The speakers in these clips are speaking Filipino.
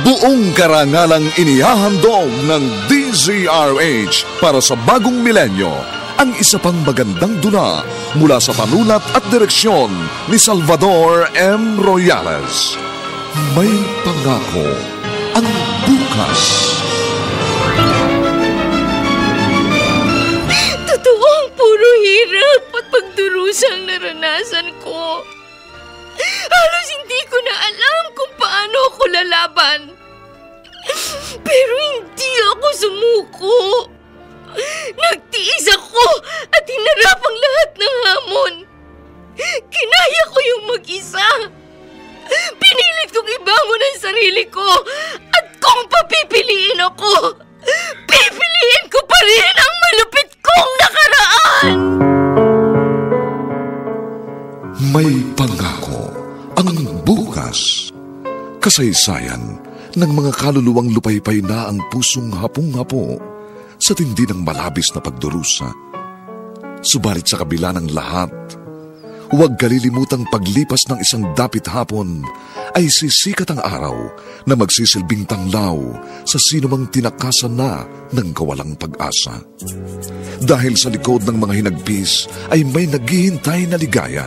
Buong karangalang inihahandog ng DZRH para sa bagong milenyo ang isa pang magandang dula mula sa panulat at direksyon ni Salvador M. Royales. May pangako ang bukas. Totoo ang puro hirap at pagdurusang naranasan ko. Halos hindi ko na alam kung paano ako lalaban. Pero hindi ako sumuko. Nagtiis ako at hinarap ang lahat ng hamon. Kinaya ko yung mag-isa. Pinilit kong ibangon ang sarili ko. At kung papipiliin ako, pipiliin ko pa rin ang malupit kong nakaraan. May pangako ang bukas. Kasaysayan ng mga kaluluwang lupaypay na ang pusong hapong-hapo sa tindi ng malabis na pagdurusa. Subalit sa kabila ng lahat, huwag kalilimutang paglipas ng isang dapit hapon ay sisikat ang araw na magsisilbing tanglaw sa sinumang tinakasan na ng kawalang pag-asa. Dahil sa likod ng mga hinagpis ay may naghihintay na ligaya.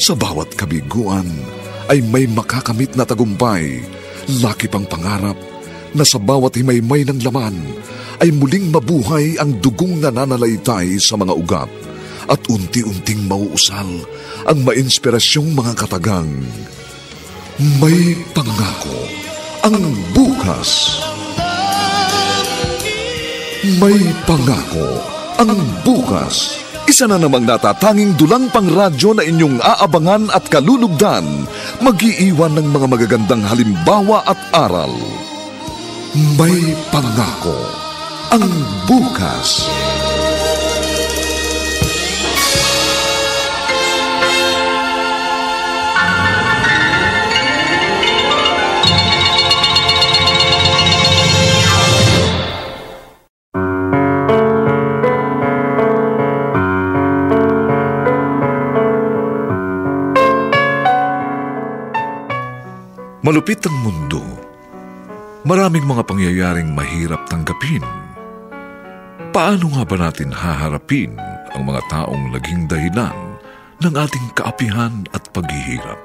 Sa bawat kabiguan ay may makakamit na tagumpay, laki pang pangarap na sa bawat himaymay ng laman ay muling mabuhay ang dugong nananalaytay sa mga ugat at unti-unting mauusal ang mainspirasyong mga katagang. May pangako ang bukas. May pangako ang bukas. Isa na namang natatanging dulang pangradyo na inyong aabangan at kalulugdan, mag-iiwan ng mga magagandang halimbawa at aral. May pangako ang bukas. Malupit ang mundo. Maraming mga pangyayaring mahirap tanggapin. Paano nga ba natin haharapin ang mga taong naging dahilan ng ating kaapihan at paghihirap?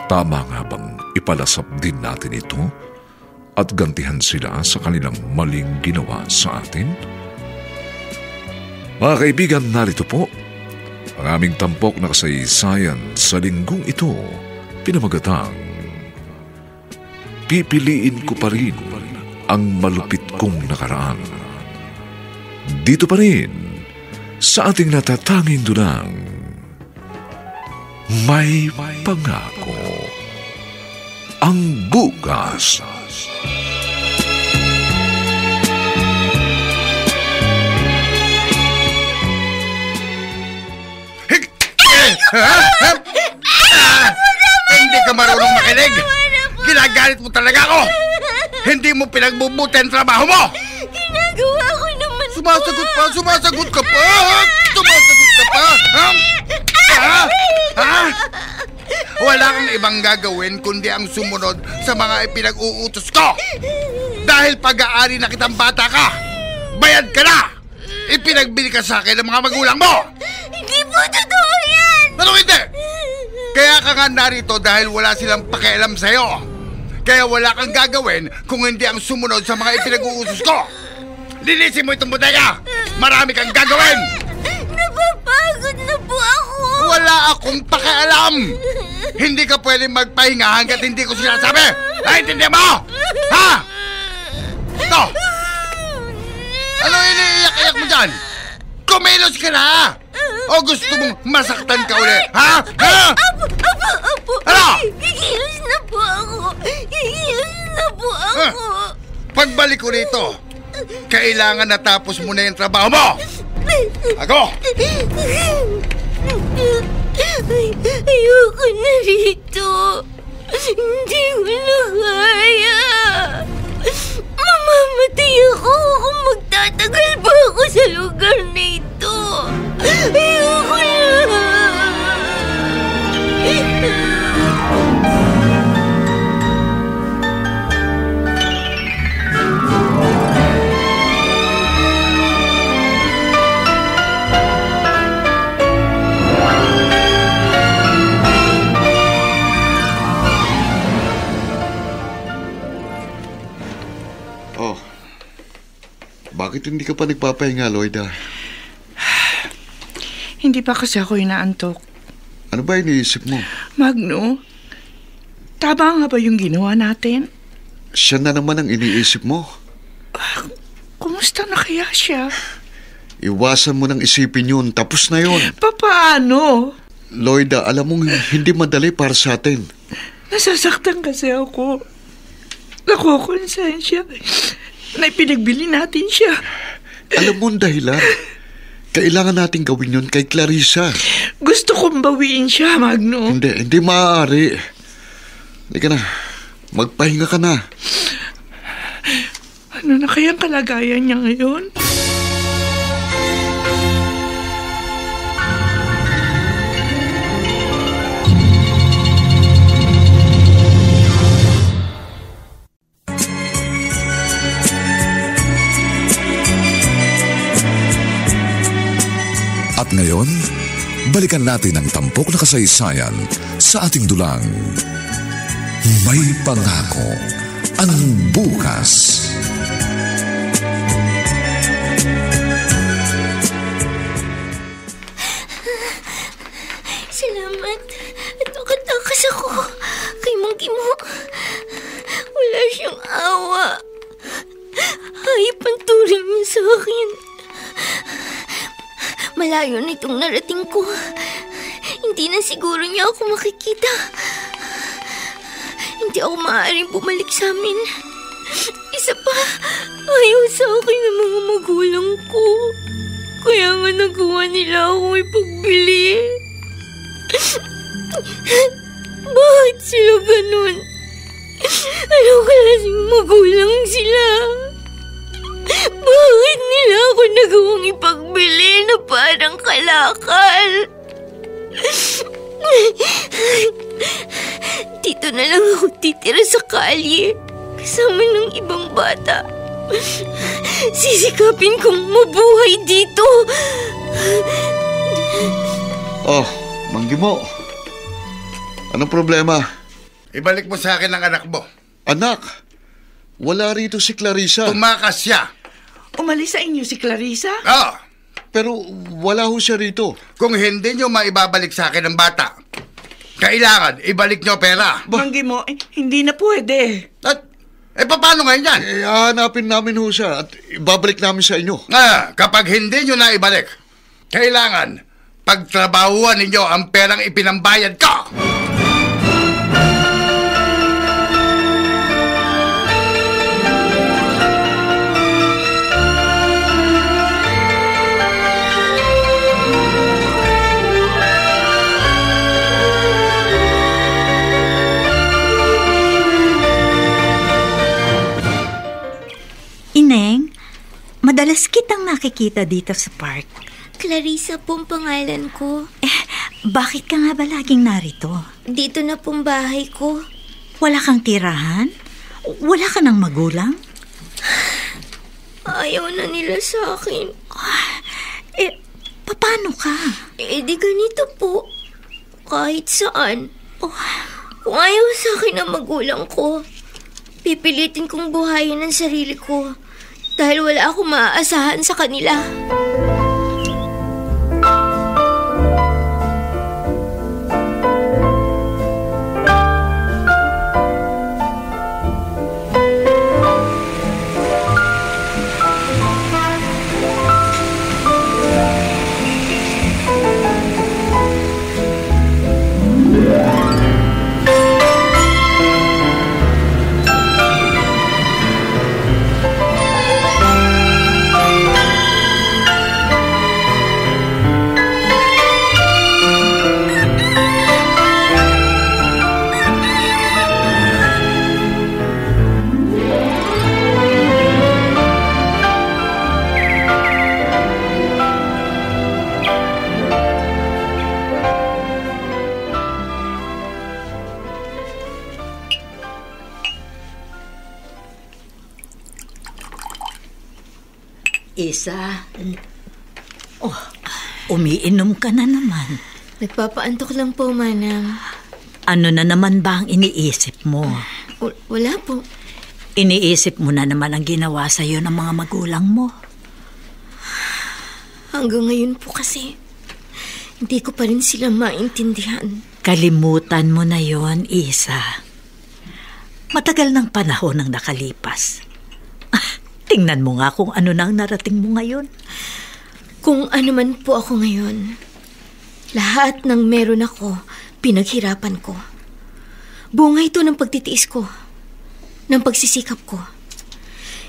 Tama nga bang ipalasap din natin ito at gantihan sila sa kanilang maling ginawa sa atin? Mga kaibigan, narito po ang aming tampok na kasaysayan sa linggong ito, pinamagatang Pipiliin ko pa rin ang malupit kong nakaraan. Dito pa rin sa ating natatanging dulang May Pangako ang bukas. Hindi ka marunong makinig. Ginagalit mo talaga ako! Hindi mo pinagbubuti ang trabaho mo! Ginagawa ko naman po! Sumasagot ka pa! Sumasagot ka pa! Ha? Wala kang ibang gagawin kundi ang sumunod sa mga ipinag-uutos ko! Dahil pag-aari na kitang bata ka! Bayad ka na! Ipinagbili ka sa akin ng mga magulang mo! Hindi po totoo yan! Ano hindi? Kaya ka nga narito dahil wala silang pakialam sa'yo. Kaya wala kang gagawin kung hindi ang sumunod sa mga ipinag-uusos ko. Linisin mo itong bodega! Marami kang gagawin! Napapagod na po ako! Wala akong pakialam! Hindi ka pwede magpahinga hanggat hindi ko sinasabi! Naintindihan mo? Ha? Ito! Ano iniiyak-iyak mo dyan? Kumilos ka na! O gusto mong masaktan ka uli? Ha? Ha? Apo! Ano? Gigilos na po ako! Gigilos na po ako! Pagbalik ko rito, kailangan natapos mo na yung trabaho mo! Ako! Ayoko na rito! Hindi ko na kaya! Mamamatay ako kung magtatagal pa ako sa lugar na ito! Ayoko na! Oh. Bakit hindi ka pa nagpapahinga, Loida? Hindi pa kasi ako inaantok. Ano ba iniisip mo? Magno, tama nga ba yung ginawa natin? Siya na naman ang iniisip mo. Kumusta na kaya siya? Iwasan mo nang isipin yun. Tapos na yun. Paano? Loida, alam mong hindi madali para sa atin. Nasasaktan kasi ako. Nakukonsensya na ipinagbili natin siya. Alam mo ang dahilan. Kailangan natin gawin yun kay Clarissa. Gusto kong bawiin siya, Magno. Hindi maaari. Hindi ka na. Magpahinga ka na. Ano na kayang kalagayan niya ngayon? At ngayon, balikan natin ang tampok na kasaysayan sa ating dulang. May pangako ang bukas. Salamat. At nakatakas ako kay Mang Kimo. Wala siyang awa. Hayop ang turing niya sa akin. Malayo na itong narating ko. Hindi na siguro niya ako makikita. Hindi ako maaaring bumalik sa amin. Isa pa, ayaw sa akin ng mga magulang ko. Kaya nga nagawa nila ako ipagbili. Bakit sila ganun? Ano klaseng magulang sila? Bakit nila ako nagawang ipagbili na parang kalakal? Dito na lang ako titira sa kalye, kasama ng ibang bata. Sisikapin kong mabuhay dito. Oh, Mang Gimo. Anong problema? Ibalik mo sa akin ang anak mo. Anak, wala rito si Clarissa. Tumakas siya. Umalis sa inyo si Clarissa? Oo. Pero wala ho siya rito. Kung hindi nyo maibabalik sa akin ang bata, kailangan ibalik nyo pera. Manggi mo, hindi na pwede. At, paano ngayon yan? Hahanapin namin ho siya at ibabalik namin sa inyo. Kapag hindi nyo na ibalik, kailangan pagtrabahuan ninyo ang perang ipinambayad ko. Ineng, madalas kitang nakikita dito sa park. Clarissa pong pangalan ko. Bakit ka nga ba laging narito? Dito na pong bahay ko. Wala kang tirahan? Wala ka ng magulang? Ayaw na nila sa akin. Paano ka? Di ganito po. Kahit saan. Kung ayaw sa akin ang magulang ko, pipilitin kong buhayin ang sarili ko dahil wala akong maaasahan sa kanila. Isa. Umiinom ka na naman. Nagpapaantok lang po, Manang. Ano na naman ba ang iniisip mo? Wala po. iniisip mo na naman ang ginawa sa'yo ng mga magulang mo. Hanggang ngayon po kasi, hindi ko pa rin sila maintindihan. Kalimutan mo na yon, Isa. Matagal ng panahon ang nakalipas. Tingnan mo nga kung ano na ang narating mo ngayon. Kung ano man po ako ngayon, lahat ng meron ako, pinaghirapan ko. Bunga ito ng pagtitiis ko, ng pagsisikap ko.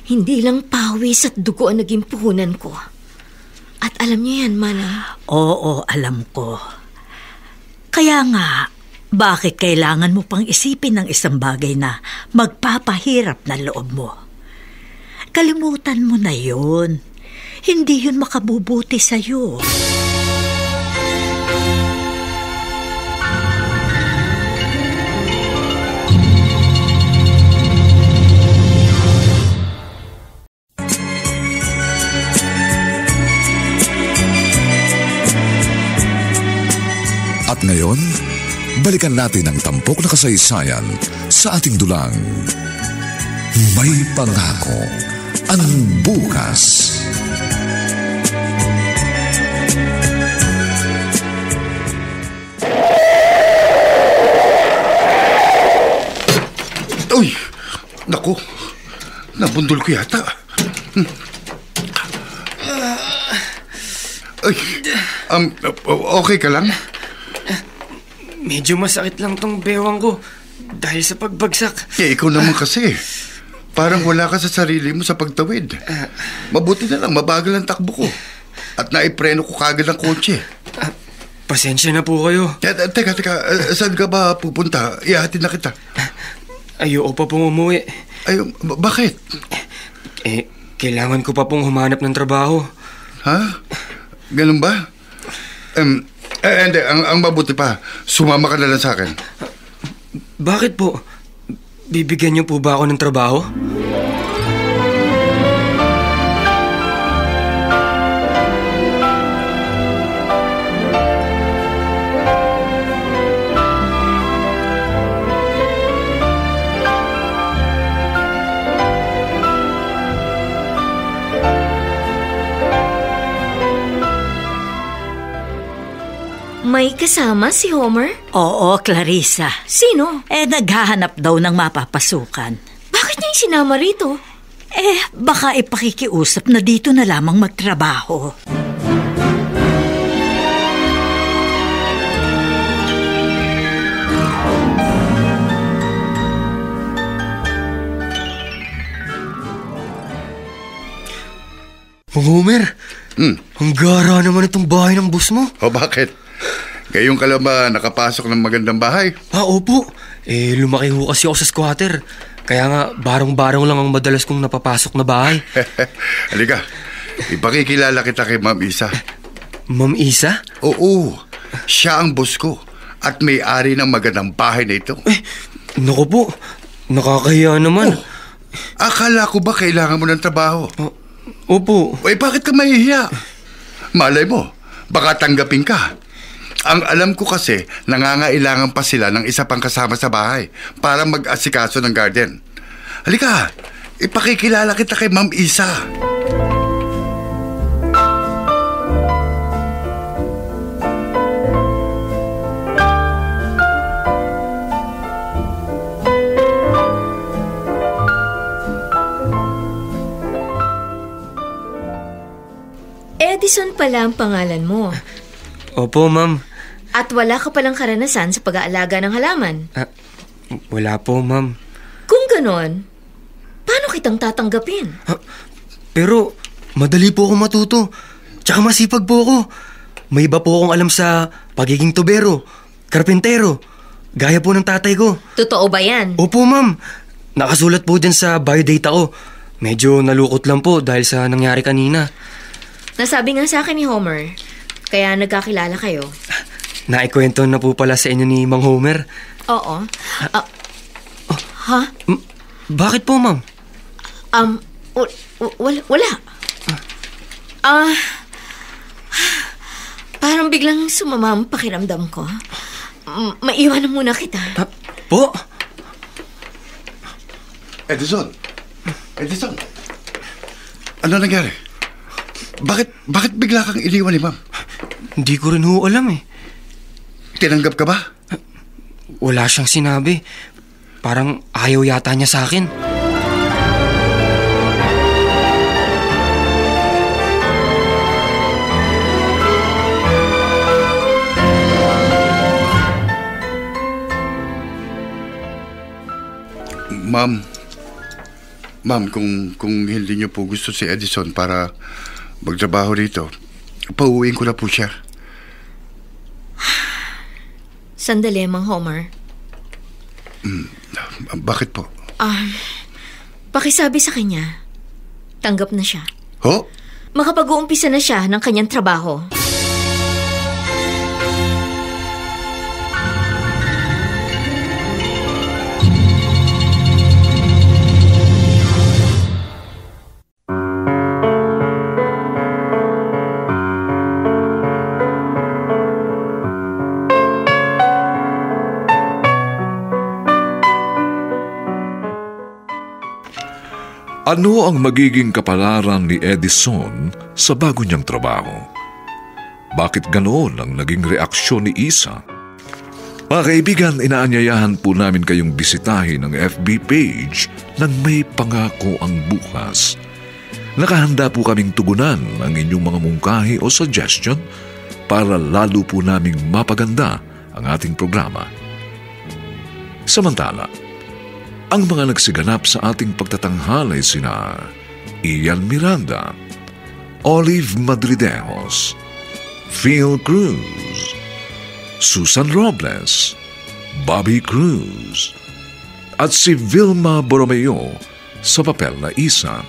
Hindi lang pawis at dugo ang naging puhunan ko. At alam niyo yan, Manang. Oo, alam ko. Kaya nga, bakit kailangan mo pang isipin ng isang bagay na magpapahirap na loob mo? Kalimutan mo na yun. Hindi yun makabubuti sa'yo. At ngayon, balikan natin ang tampok na kasaysayan sa ating dulang. May pangako ang bukas. Uy! Naku! Nabundol ko yata. Ay, okay ka lang? Medyo masakit lang tong bewang ko dahil sa pagbagsak. Ikaw naman kasi. Parang wala ka sa sarili mo sa pagtawid. Mabuti na lang, mabagal ang takbo ko. At naipreno ko kagad ang kotse. Pasensya na po kayo. Teka, saan ka ba pupunta? Ihahatid na kita. Ayoko pa pong umuwi. Bakit? Kailangan ko pa pong humanap ng trabaho. Ha? Ganun ba? Hindi, ang mabuti pa, sumama ka na lang sa akin. Bakit po? Bibigyan niyo po ba ako ng trabaho? May kasama si Homer? Oo, Clarissa. Sino? Naghahanap daw ng mapapasukan. Bakit niya sinama rito? Baka ipakikiusap na dito na lamang magtrabaho. Homer, ang gara naman itong bahay ng boss mo. Bakit? Ngayon ka lang ba nakapasok ng magandang bahay? Opo. Lumaki ho kasi ako sa squatter. Kaya nga, barong-barong lang ang madalas kong napapasok na bahay. Halika, ipakikilala kita kay Ma'am Isa. Ma'am Isa? Oo, siya ang boss ko at may-ari ng magandang bahay na ito. Naku po, nakakahiya naman. Akala ko ba kailangan mo ng trabaho? Opo. Bakit ka mahihiya? Malay mo, baka tanggapin ka. Ang alam ko kasi, nangangailangan pa sila ng isa pang kasama sa bahay para mag-asikaso ng garden. Halika, ipakikilala kita kay Ma'am Isa. Edison pala ang pangalan mo. Opo, ma'am. At wala ka palang karanasan sa pag-aalaga ng halaman. Wala po, ma'am. Kung ganon, paano kitang tatanggapin? Pero, madali po ako matuto. Tsaka masipag po ako. May iba po akong alam sa pagiging tubero, karpentero, gaya po ng tatay ko. Totoo ba yan? Opo, ma'am. Nakasulat po dyan sa biodata ko. Medyo nalukot lang po dahil sa nangyari kanina. Nasabi nga sa akin ni Homer, kaya nagkakilala kayo. Naikwento na po pala sa inyo ni Mang Homer. Oo. Ha? Bakit po, ma'am? Wala. Parang biglang sumama ang pakiramdam ko. Maiwan na muna kita. Po? Edison, Edison, ano nangyari? Bakit bigla kang iniwan ni Ma'am? Hindi ko rin ho alam eh. Tinanggap ka ba? Wala siyang sinabi. Parang ayaw yata niya sa akin. Ma'am, kung hindi niyo po gusto si Edison para magtrabaho rito, pauwiin ko na po siya. Sandali, Mang Homer. Bakit po? Pakisabi sa kanya, tanggap na siya. Ho? Makapag-uumpisa na siya ng kanyang trabaho. Ano ang magiging kapalaran ni Edison sa bago niyang trabaho? Bakit ganoon ang naging reaksyon ni Isa? Mga kaibigan, inaanyayahan po namin kayong bisitahin ang FB page ng May Pangako ang Bukas. Nakahanda po kaming tugunan ang inyong mga mungkahi o suggestion para lalo po naming mapaganda ang ating programa. Samantala, ang mga nagsiganap sa ating pagtatanghalay sina Ian Miranda, Olive Madridejos, Phil Cruz, Susan Robles, Bobby Cruz, at si Vilma Borromeo sa papel na Isa.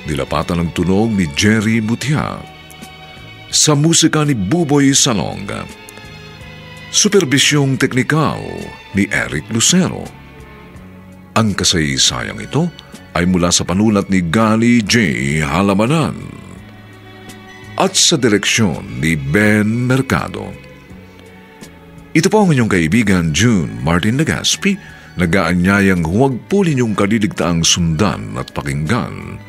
Nilapatan ng tunog ni Jerry Mutia, sa musika ni Buboy Salonga, superbisyong teknikal ni Eric Lucero. Ang kasaysayang ito ay mula sa panulat ni Gali J. Halamanan at sa direksyon ni Ben Mercado. Ito po ang inyong kaibigan June Martin Legaspi, nag-aanyayang huwag po ninyong kaliligtaang sundan at pakinggan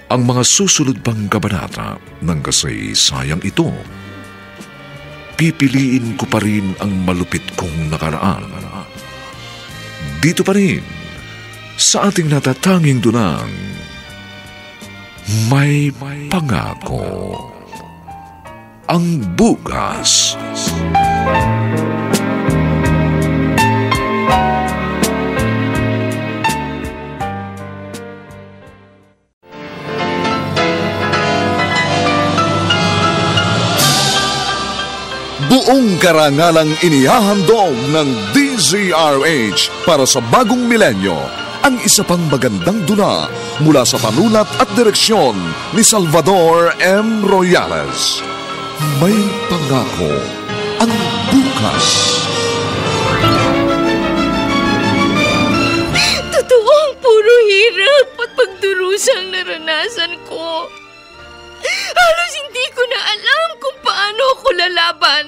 ang mga susunod pang kabanata ng kasaysayang ito. Pipiliin ko pa rin ang malupit kong nakaraan. Dito pa rin sa ating natatanging dunang May Pangako ang Bukas. Buong karangalang inihahandog ng DZRH para sa bagong milenyo ang isa pang magandang dula mula sa panulat at direksyon ni Salvador M. Royales. May Pangako ang Bukas. Totoo ang puro hirap at pagdurusang naranasan ko. Halos hindi ko na alam kung paano ako lalaban.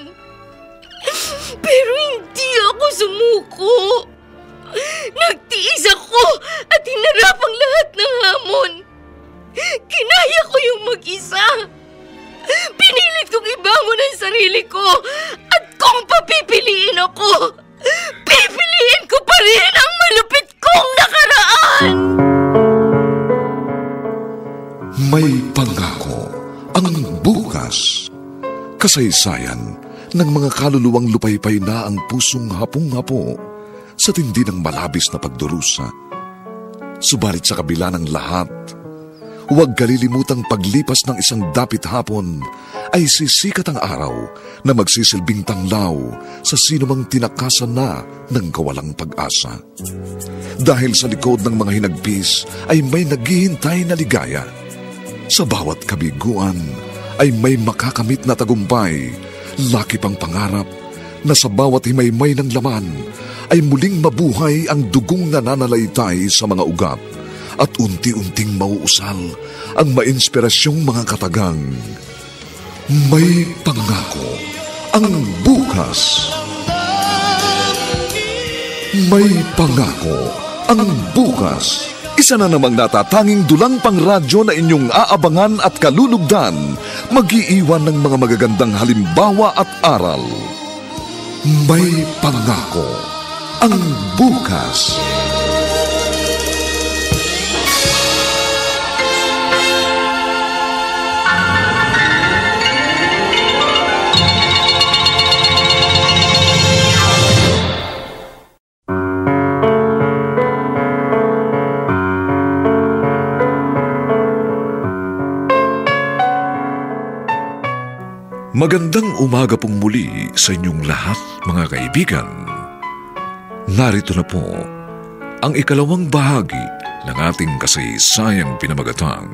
Pero hindi ako sumuko. Nagtiis ako at hinarap ang lahat ng hamon. Kinaya ko yung mag-isa. Pinilit kong ibangon ang sarili ko at kung papipiliin ako, pipiliin ko pa rin ang malupit kong nakaraan. May Pangako ang Bukas. Kasaysayan ng mga kaluluwang lupaypay na ang pusong hapong-hapo sa tindi ng malabis na pagdurusa. Subalit sa kabila ng lahat, huwag kalilimutang paglipas ng isang dapit hapon ay sisikat ang araw na magsisilbing tanglaw sa sinumang tinakasan na ng kawalang pag-asa. Dahil sa likod ng mga hinagpis ay may naghihintay na ligaya. Sa bawat kabiguan ay may makakamit na tagumpay, laki pang pangarap na sa bawat himaymay ng laman ay muling mabuhay ang dugong nananalaytay sa mga ugat at unti-unting mauusal ang mainspirasyong mga katagang. May Pangako ang Bukas. May Pangako ang Bukas. Isa na namang natatanging dulang pang radyo na inyong aabangan at kalulugdan, mag-iiwan ng mga magagandang halimbawa at aral. May Pangako ang bukas. Magandang umaga pong muli sa inyong lahat, mga kaibigan. Narito na po ang ikalawang bahagi ng ating kasaysayang pinamagatang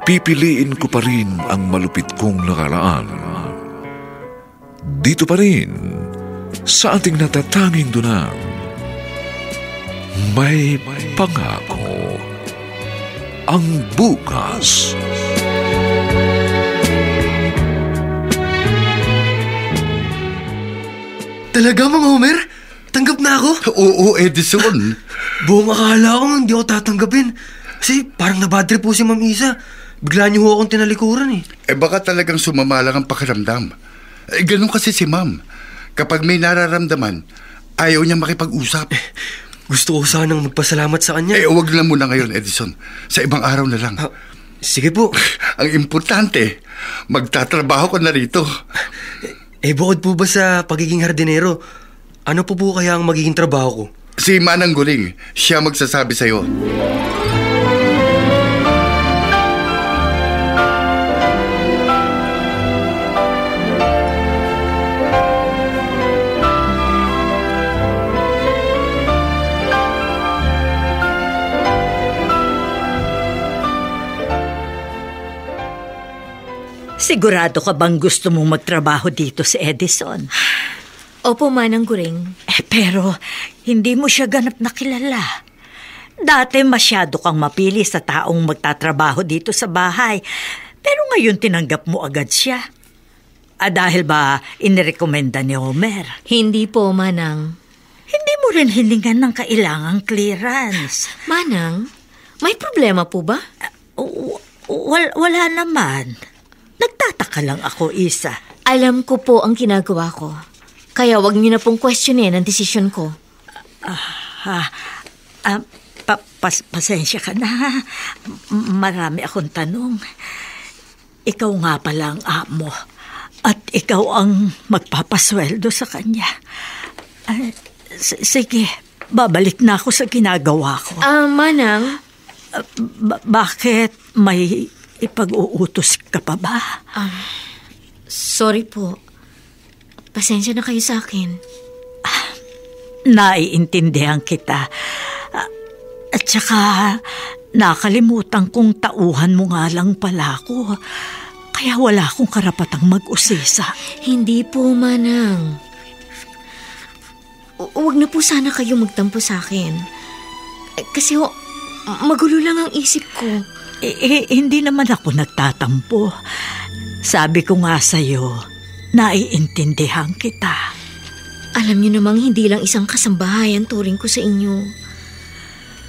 Pipiliin ko pa rin ang malupit kong nakaraan. Dito pa rin sa ating natatanging dunang May Pangako ang bukas. Talaga, Mang Homer? Tanggap na ako? Oo, Edison. Buong akala ko hindi ako tatanggapin. Kasi parang nabadrip po si Ma'am Isa. Bigla niyo ho akong tinalikuran eh. Baka talagang sumama lang ang pakiramdam. Ganun kasi si Ma'am. Kapag may nararamdaman, ayaw niya makipag-usap. Gusto ko sanang magpasalamat sa kanya. Huwag na muna ngayon, Edison. Sa ibang araw na lang. Sige po. Ang importante, magtatrabaho ka na rito. Bukod po ba sa pagiging hardinero, ano po kaya ang magiging trabaho ko? Si Manang Guling, siya magsasabi sa'yo. Sigurado ka bang gusto mong magtrabaho dito si Edison? Opo, Manang Guring. Pero hindi mo siya ganap na kilala. Dati masyado kang mapili sa taong magtatrabaho dito sa bahay. Pero ngayon tinanggap mo agad siya. Dahil ba inirekomenda ni Homer? Hindi po, Manang. Hindi mo rin hiningan ng kailangang clearance. Manang, may problema po ba? Wala naman. Nagtataka lang ako, Isa. Alam ko po ang ginagawa ko. Kaya wag niyo na pong questionin ang desisyon ko. Pasensya ka na. Marami akong tanong. Ikaw nga pala ang amo. At ikaw ang magpapasweldo sa kanya. Sige, babalik na ako sa ginagawa ko. Manang? Bakit may ipag-uutos ka pa ba? Sorry po. Pasensya na kayo sa akin. Naiintindihan kita. At saka, nakalimutan kong tauhan mo nga lang pala ako. Kaya wala akong karapatang mag-usisa. Hindi po, Manang. Huwag na po sana kayo magtampo sa akin. Kasi magulo lang ang isip ko. Hindi naman ako nagtatampo. Sabi ko nga sa'yo, naiintindihan kita. Alam niyo namang hindi lang isang kasambahay ang turing ko sa inyo.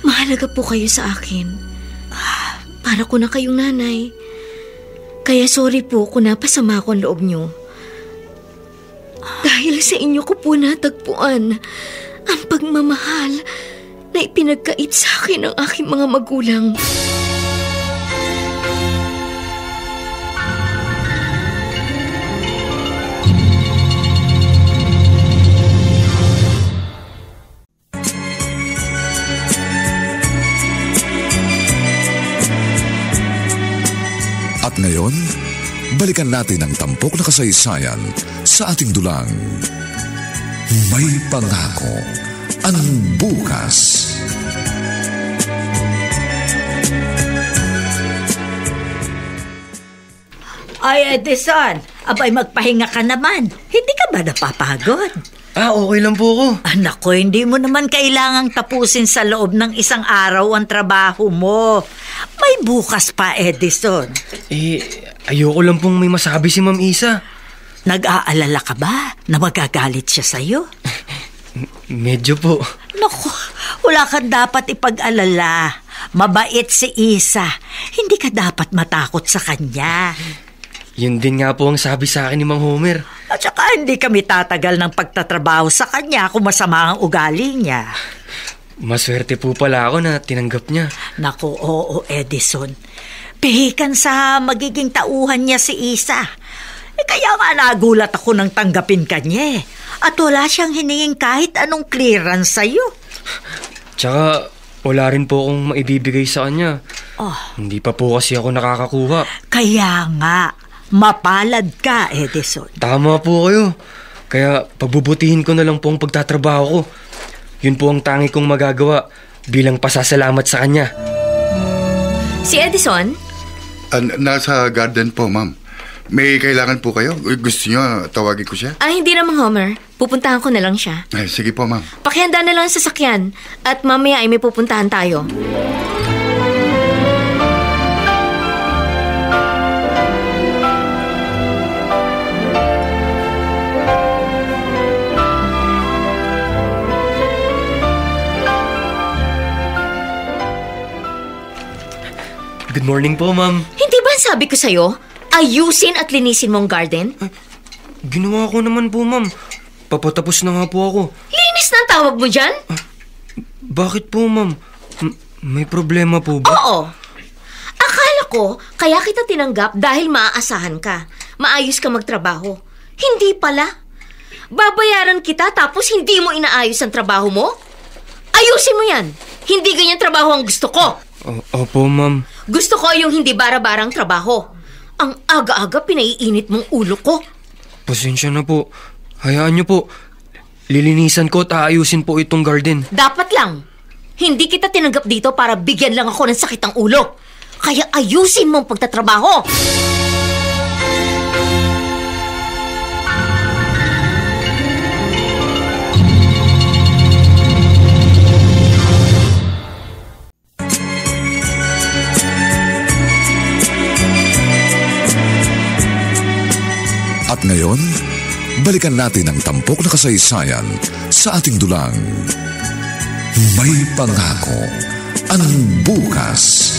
Mahalaga po kayo sa akin. Para ko na kayong nanay. Kaya sorry po kung napasama ko ang loob niyo. Dahil sa inyo ko po natagpuan ang pagmamahal na ipinagkait sa akin ng aking mga magulang. At ngayon, balikan natin ang tampok na kasaysayan sa ating dulang May Pangako ang bukas. Ay, Edison, abay magpahinga ka naman. Hindi ka ba napapagod? Okay lang po ako. Nako, hindi mo naman kailangang tapusin sa loob ng isang araw ang trabaho mo. May bukas pa, Edison. Ayoko lang pong may masabi si Ma'am Isa. Nag-aalala ka ba na magagalit siya sa'yo? Medyo po. Naku, wala kang dapat ipag-alala. Mabait si Isa. Hindi ka dapat matakot sa kanya. Yun din nga po ang sabi sa akin ni Mang Homer. At saka hindi kami tatagal ng pagtatrabaho sa kanya kung masama ang ugali niya. Maswerte po pala ako na tinanggap niya. Naku, oo, Edison. Pihikan sa magiging tauhan niya si Isa. Kaya nga nagulat ako nang tanggapin ka niya. At wala siyang hiningin kahit anong clearance sa'yo. Tsaka wala rin po akong maibibigay sa kanya. Hindi pa po kasi ako nakakakuha. Kaya nga, mapalad ka, Edison. Tama po kayo. Kaya pagbubutihin ko na lang po ang pagtatrabaho ko. Yun po ang tangi kong magagawa bilang pasasalamat sa kanya. Si Edison? Nasa garden po, ma'am. May kailangan po kayo? Gusto niyo tawagin ko siya? Hindi naman, Homer. Pupuntahan ko na lang siya. Ay, sige po, ma'am. Pakihanda na lang ang sasakyan at mamaya ay may pupuntahan tayo. Good morning po, ma'am. Hindi ba sabi ko sa'yo, ayusin at linisin mong garden? Ginawa ko naman po, ma'am. Papatapos na nga po ako. Linis na ang tawag mo dyan? Bakit po, ma'am? May problema po ba? Oo. Akala ko, kaya kita tinanggap dahil maaasahan ka. Maayos ka magtrabaho. Hindi pala. Babayaran kita tapos hindi mo inaayos ang trabaho mo? Ayusin mo yan. Hindi ganyan trabaho ang gusto ko. Opo, ma'am. Gusto ko yung hindi bara-barang trabaho. Ang aga-aga pinaiinit mong ulo ko. Pasensya na po. Hayaan niyo po. Lilinisan ko at aayusin po itong garden. Dapat lang. Hindi kita tinanggap dito para bigyan lang ako ng sakit ang ulo. Kaya ayusin mo ang pagtatrabaho. At ngayon, balikan natin ang tampok na kasaysayan sa ating dulang. May pangako ang bukas.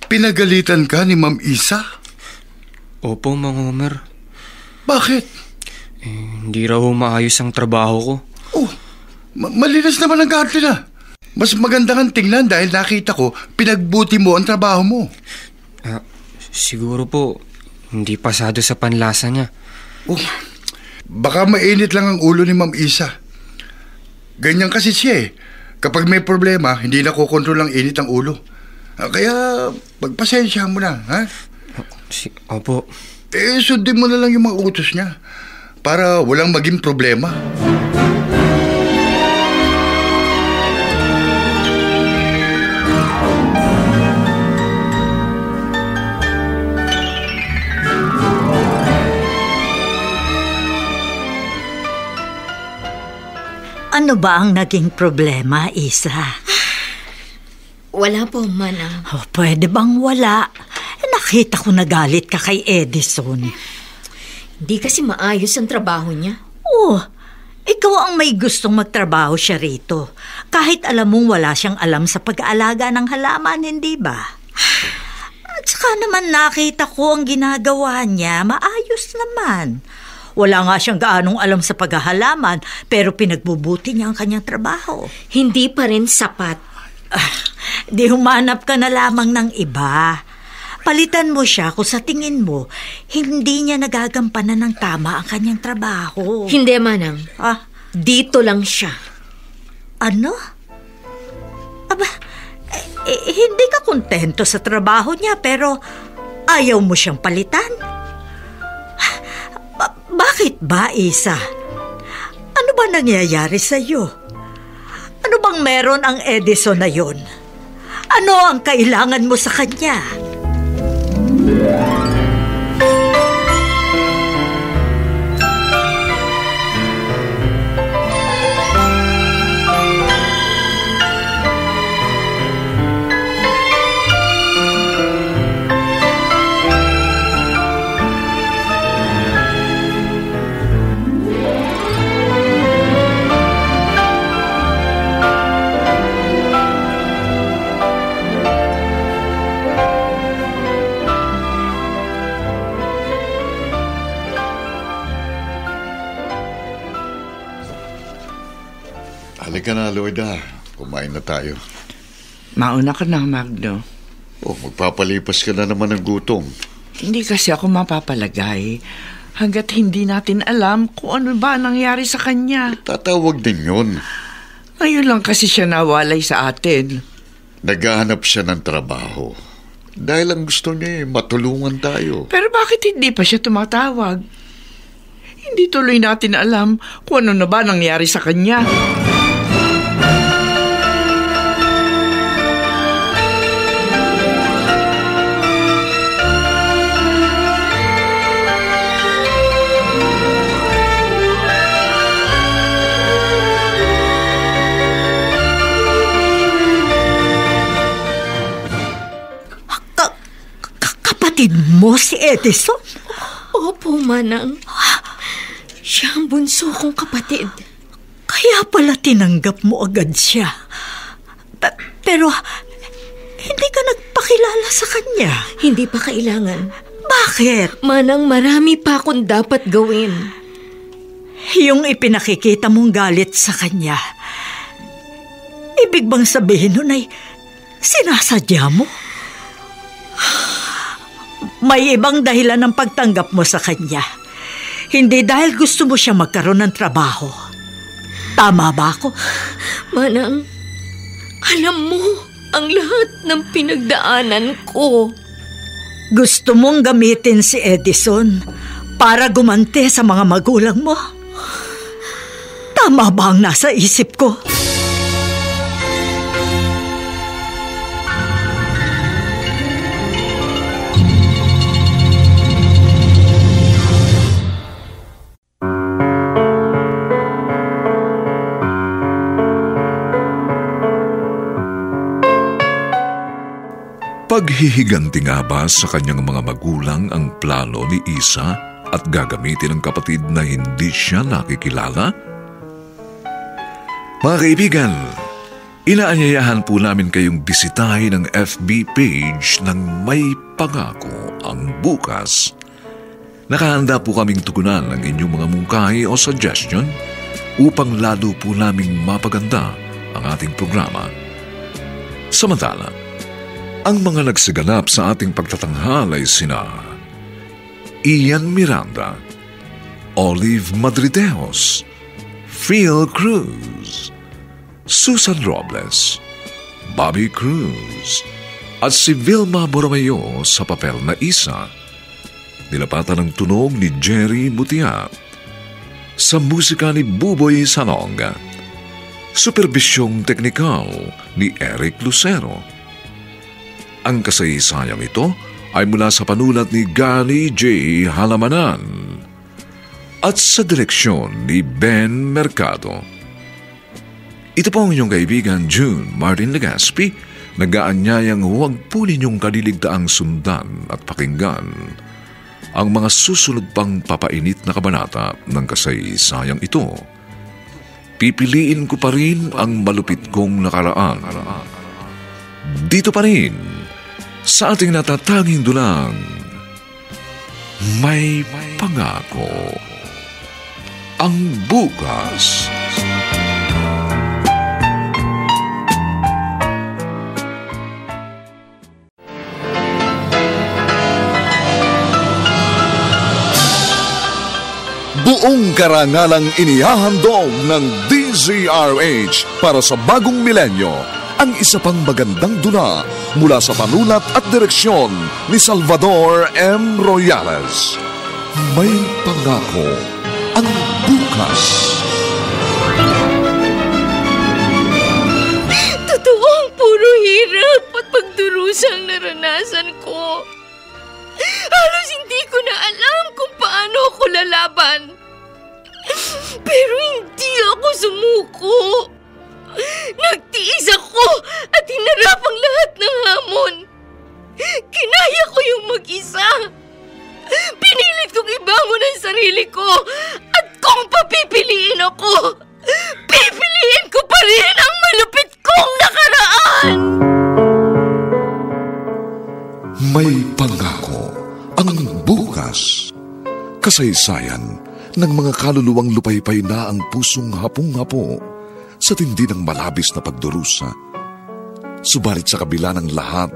Pinagalitan ka ni Ma'am Isa? Opo, Mang Homer. Bakit? Hindi raw maayos ang trabaho ko. Malinis naman ang garden ah. Mas maganda kang tingnan dahil nakita ko pinagbuti mo ang trabaho mo. Siguro po, hindi pasado sa panlasa niya. Baka mainit lang ang ulo ni Ma'am Isa. Ganyan kasi siya eh. Kapag may problema, hindi na kukontrol ang init ang ulo. Kaya pagpasensyahan mo na, ha? Opo. Sundin mo na lang yung mga utos niya para walang maging problema. Ano ba ang naging problema, Isa? Wala po, Manang. Pwede bang wala? Nakita ko nagalit ka kay Edison. Hindi kasi maayos ang trabaho niya. Ikaw ang may gustong magtrabaho siya rito. Kahit alam mong wala siyang alam sa pag-aalaga ng halaman, hindi ba? At saka naman nakita ko ang ginagawa niya, maayos naman. Wala nga siyang gaanong alam sa paghahalaman, pero pinagbubuti niya ang kanyang trabaho. Hindi pa rin sapat. Di humanap ka na lamang ng iba. Palitan mo siya kung sa tingin mo, hindi niya nagagampanan ng tama ang kanyang trabaho. Hindi, Manang. Dito lang siya. Ano? Aba, hindi ka kontento sa trabaho niya, pero ayaw mo siyang palitan? Bakit ba, Isa? Ano ba nangyayari sa iyo? Ano bang meron ang Edison na yon? Ano ang kailangan mo sa kanya? Halika na, Loida. Kumain na tayo. Mauna ka na, Magno. Magpapalipas ka na naman ng gutom. Hindi kasi ako mapapalagay hanggat hindi natin alam kung ano ba nangyari sa kanya. Tatawag din yun. Ngayon lang kasi siya nawalay sa atin. Naghahanap siya ng trabaho. Dahil ang gusto niya matulungan tayo. Pero bakit hindi pa siya tumatawag? Hindi tuloy natin alam kung ano na ba nangyari sa kanya. Kapatid mo si Edison? Opo, Manang. Siya ang bunso kong kapatid. Kaya pala tinanggap mo agad siya. Pero hindi ka nagpakilala sa kanya. Hindi pa kailangan. Bakit? Manang, marami pa akong dapat gawin. Yung ipinakikita mong galit sa kanya, ibig bang sabihin nun ay sinasadya mo? May ibang dahilan ng pagtanggap mo sa kanya. Hindi dahil gusto mo siya magkaroon ng trabaho. Tama ba ako? Manang, alam mo ang lahat ng pinagdaanan ko. Gusto mong gamitin si Edison para gumanti sa mga magulang mo? Tama ba ang nasa isip ko? Paghihiganti nga ba sa kanyang mga magulang ang plano ni Isa at gagamitin ng kapatid na hindi siya nakikilala? Mga kaibigan, inaanyayahan po namin kayong bisitahin ang FB page ng May Pangako ang Bukas. Nakahanda po kaming tugunan ang inyong mga mungkahi o suggestion upang lalo po naming mapaganda ang ating programa. Samantala, ang mga nagsiganap sa ating pagtatanghal ay sina Ian Miranda, Olive Madrideos, Phil Cruz, Susan Robles, Bobby Cruz, at si Vilma Borromeo sa papel na Isa. Nilapatan ng tunog ni Jerry Mutia. Sa musika ni Buboy Salonga. Superbisyong teknikal ni Eric Lucero. Ang kasaysayang ito ay mula sa panulat ni Gani J. Halamanan at sa direksyon ni Ben Mercado. Ito po ang inyong kaibigan June Martin Legaspi, nag-aanyayang huwag po ninyong kaliligtaang sundan at pakinggan ang mga susunod pang papainit na kabanata ng kasaysayang ito. Pipiliin ko pa rin ang malupit kong nakaraan. Dito pa rin, sa ating natatanging dulang, May Pangako ang Bukas. Buong karangalang inihahandog ng DZRH para sa bagong milenyo ang isa pang magandang dula mula sa panulat at direksyon ni Salvador M. Royales. May Pangako ang Bukas. Totoo ang puro hirap at pagdurusang naranasan ko. Halos hindi ko na alam kung paano ako lalaban. Pero hindi ako sumuko. Nagtiis ako at hinarap ang lahat ng hamon. Kinaya ko yung mag-isa. Pinilit kong ibangon ang sarili ko at kung papipiliin ako, pipiliin ko pa rin ang malupit kong nakaraan. May Pangako ang Bukas. Kasaysayan ng mga kaluluwang lupaypay na ang pusong hapong-hapo sa tindi ng malabis na pagdurusa. Subalit sa kabila ng lahat,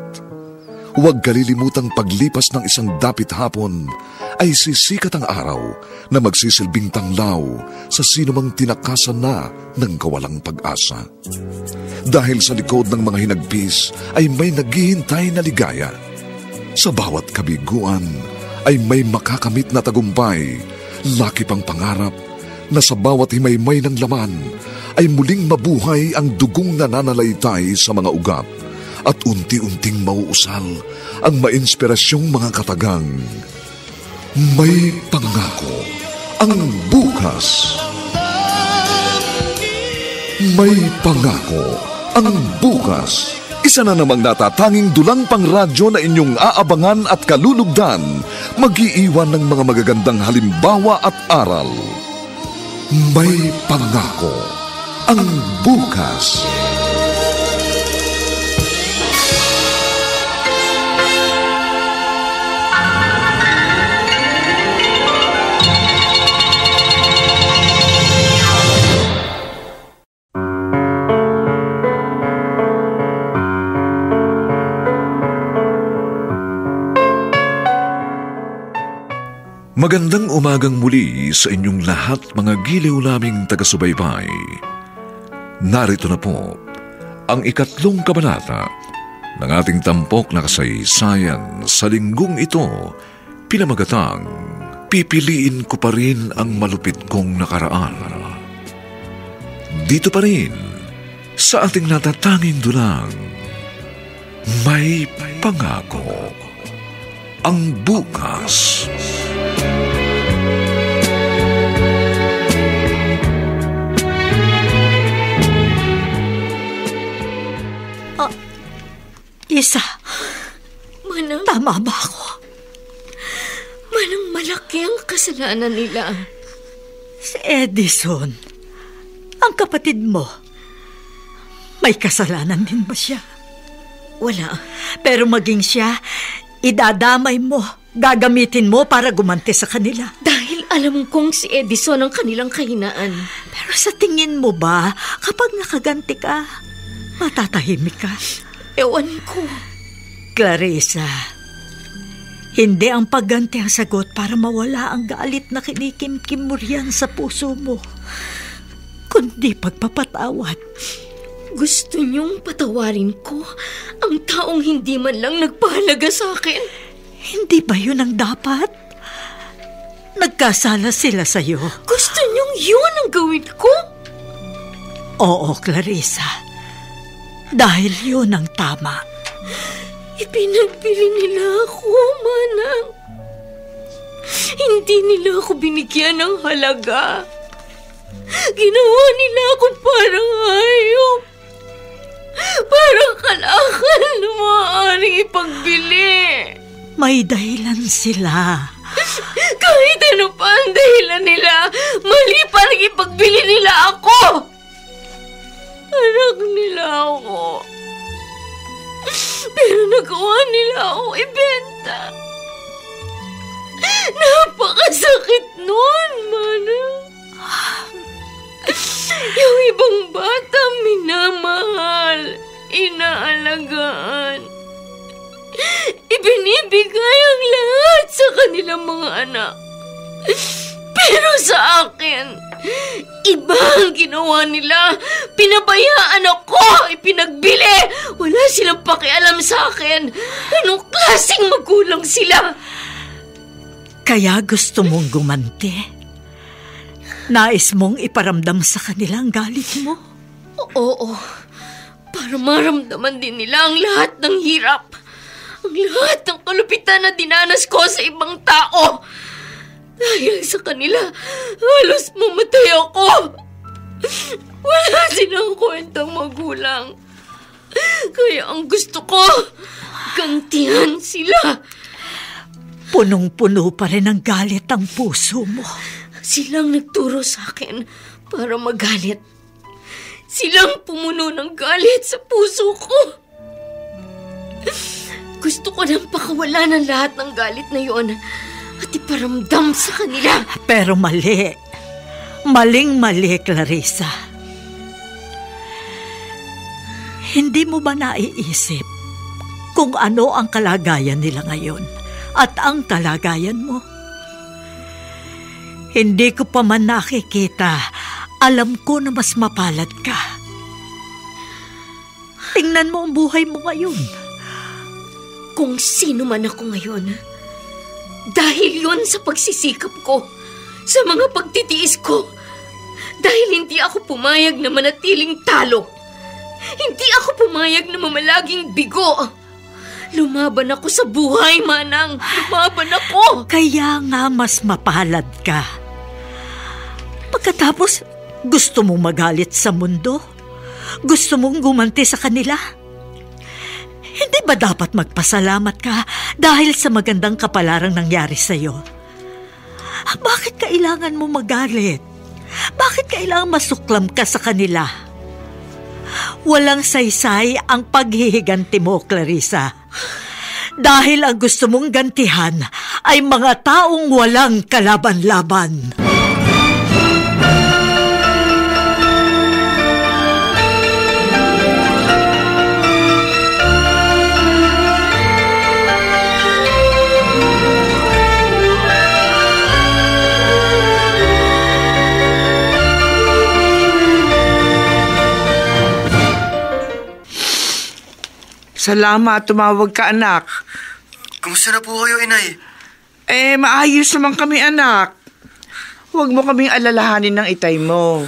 huwag kalilimutang paglipas ng isang dapit hapon ay sisikat ang araw na magsisilbing tanglaw sa sinumang tinakasan na ng kawalang pag-asa. Dahil sa likod ng mga hinagpis ay may naghihintay na ligaya. Sa bawat kabiguan ay may makakamit na tagumpay, laki pang pangarap na sa bawat himaymay ng laman ay muling mabuhay ang dugong nananalaytay sa mga ugat at unti-unting mauusal ang mainspirasyong mga katagang. May pangako ang bukas. May pangako ang bukas. Isa na namang natatanging dulang pangradyo na inyong aabangan at kalulugdan, mag-iiwan ng mga magagandang halimbawa at aral. May pangako ang bukas. Magandang umagang muli sa inyong lahat, mga giliw naming taga-subaybay. Narito na po ang 3 kabanata ng ating tampok na kasaysayan sa linggong ito, pinamagatang Pipiliin ko pa rin ang malupit kong nakaraan. Dito pa rin sa ating natatanging dulang, may pangako ang bukas. Isa, Manang, tama ba ako? Manang, malaki ang kasalanan nila. Si Edison, ang kapatid mo, may kasalanan din ba siya? Wala. Pero maging siya, idadamay mo, gagamitin mo para gumanti sa kanila. Dahil alam kong si Edison ang kanilang kahinaan. Pero sa tingin mo ba, kapag nakaganti ka, matatahimik ka? Ewan ko. Clarissa, hindi ang pagganti ang sagot para mawala ang galit na kinikimkim mo riyan sa puso mo, kundi pagpapatawad. Gusto niyong patawarin ko ang taong hindi man lang nagpahalaga sa akin? Hindi ba yun ang dapat? Nagkasala sila sa'yo. Gusto niyong yun ang gawin ko? Oo, Clarissa. Dahil yun ang tama. Ipinagbili nila ako, Manang. Hindi nila ako binigyan ng halaga. Ginawa nila ako parang hayop. Parang kalakal na maaaring ipagbili. May dahilan sila. Kahit ano pa ang dahilan nila, mali pa rin ipagbili nila ako. Anak nila ako. Pero nagawa nila ako ibenta. Napakasakit nun, Manang. Yung ibang bata minamahal, inaalagaan. Ibinibigay ang lahat sa kanilang mga anak. Pero sa akin, iba ang ginawa nila. Pinabayaan ako, ipinagbili. Wala silang pakialam sa akin. Anong klaseng magulang sila? Kaya gusto mong gumanti? Nais mong iparamdam sa kanila ang galit mo? Oo, para maramdaman din nila ang lahat ng hirap. Ang lahat ng kalupitan na dinanas ko sa ibang tao. Dahil sa kanila, halos mamatay ako. Wala silang kwentang magulang. Kaya ang gusto ko, gantihan sila. Punong-puno pa rin ang galit ang puso mo. Silang nagturo sa akin para magalit. Silang pumuno ng galit sa puso ko. Gusto ko nang pakawalan ng lahat ng galit na yon at iparamdam sa kanila. Pero mali. Maling-mali, Clarissa. Hindi mo ba naiisip kung ano ang kalagayan nila ngayon at ang kalagayan mo? Hindi ko pa man nakikita, alam ko na mas mapalad ka. Tingnan mo ang buhay mo ngayon. Kung sino man ako ngayon, dahil yon sa pagsisikap ko, sa mga pagtitiis ko, dahil hindi ako pumayag na manatiling talo. Hindi ako pumayag na mamalaging bigo. Lumaban ako sa buhay, Manang. Lumaban ako. Kaya nga mas mapalad ka. Pagkatapos, gusto mong magalit sa mundo? Gusto mong gumanti sa kanila? Hindi ba dapat magpasalamat ka dahil sa magandang kapalarang nangyari sa'yo? Bakit kailangan mo magalit? Bakit kailangan masuklam ka sa kanila? Walang saysay ang paghihiganti mo, Clarissa. Dahil ang gusto mong gantihan ay mga taong walang kalaban-laban. Salamat, tumawag ka, anak. Kumusta na po kayo, inay? Maayos naman kami, anak. Huwag mo kaming alalahanin ng itay mo.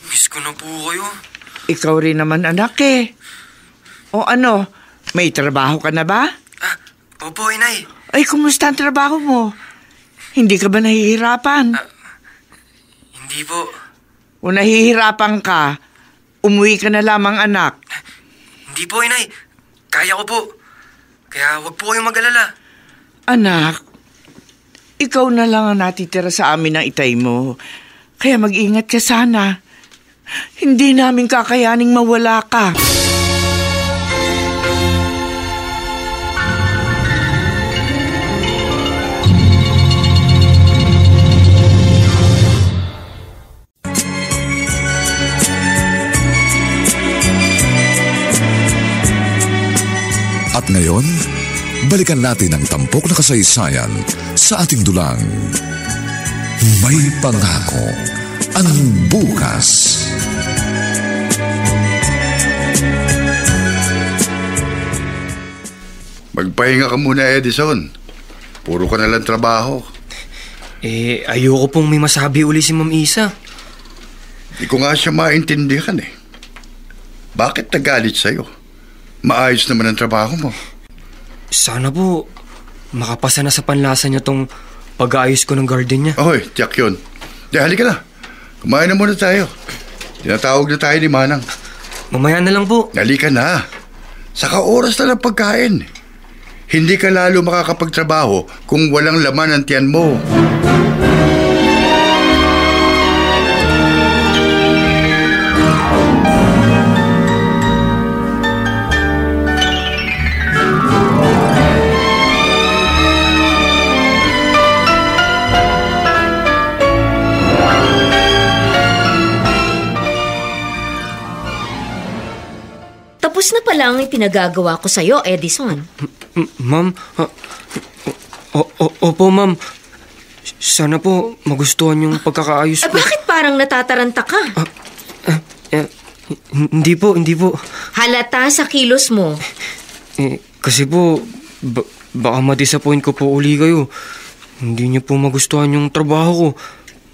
Miss ko na po kayo. Ikaw rin naman, anak O ano, may trabaho ka na ba? Opo, inay. Ay, kumusta ang trabaho mo? Hindi ka ba nahihirapan? Hindi po. Kung nahihirapan ka, umuwi ka na lamang, anak. Hindi po, inay. Kaya ko po. Kaya wag po kayong mag-alala. Anak, ikaw na lang ang natitira sa amin ng itay mo. Kaya mag-ingat ka sana. Hindi namin kakayaning mawala ka. At ngayon, balikan natin ang tampok na kasaysayan sa ating dulang. May pangako ang bukas. Magpahinga ka muna, Edison. Puro ka nalang trabaho. Ayoko pong may masabi uli si Ma'am Isa. Di ko nga siya maintindihan Bakit nagalit sa'yo? Maayos naman ang trabaho mo. Sana po, makapasa na sa panlasa niya tong pag-aayos ko ng garden niya. Oy, tiyak yun. Di, halika na. Kumain na muna tayo. Tinatawag na tayo ni Manang. Mamaya na lang po. Halika na. Saka oras na ng pagkain. Hindi ka lalo makakapagtrabaho kung walang laman ang tiyan mo. Tapos na pala ang ipinagagawa ko sa'yo, Edison. Ma'am? Opo, ma'am. Sana po magustuhan yung pagkakaayos ko. Bakit parang natataranta ka? Hindi po. Halata sa kilos mo. Kasi po, baka ma-disappoint ko po uli kayo. Hindi niyo po magustuhan yung trabaho ko.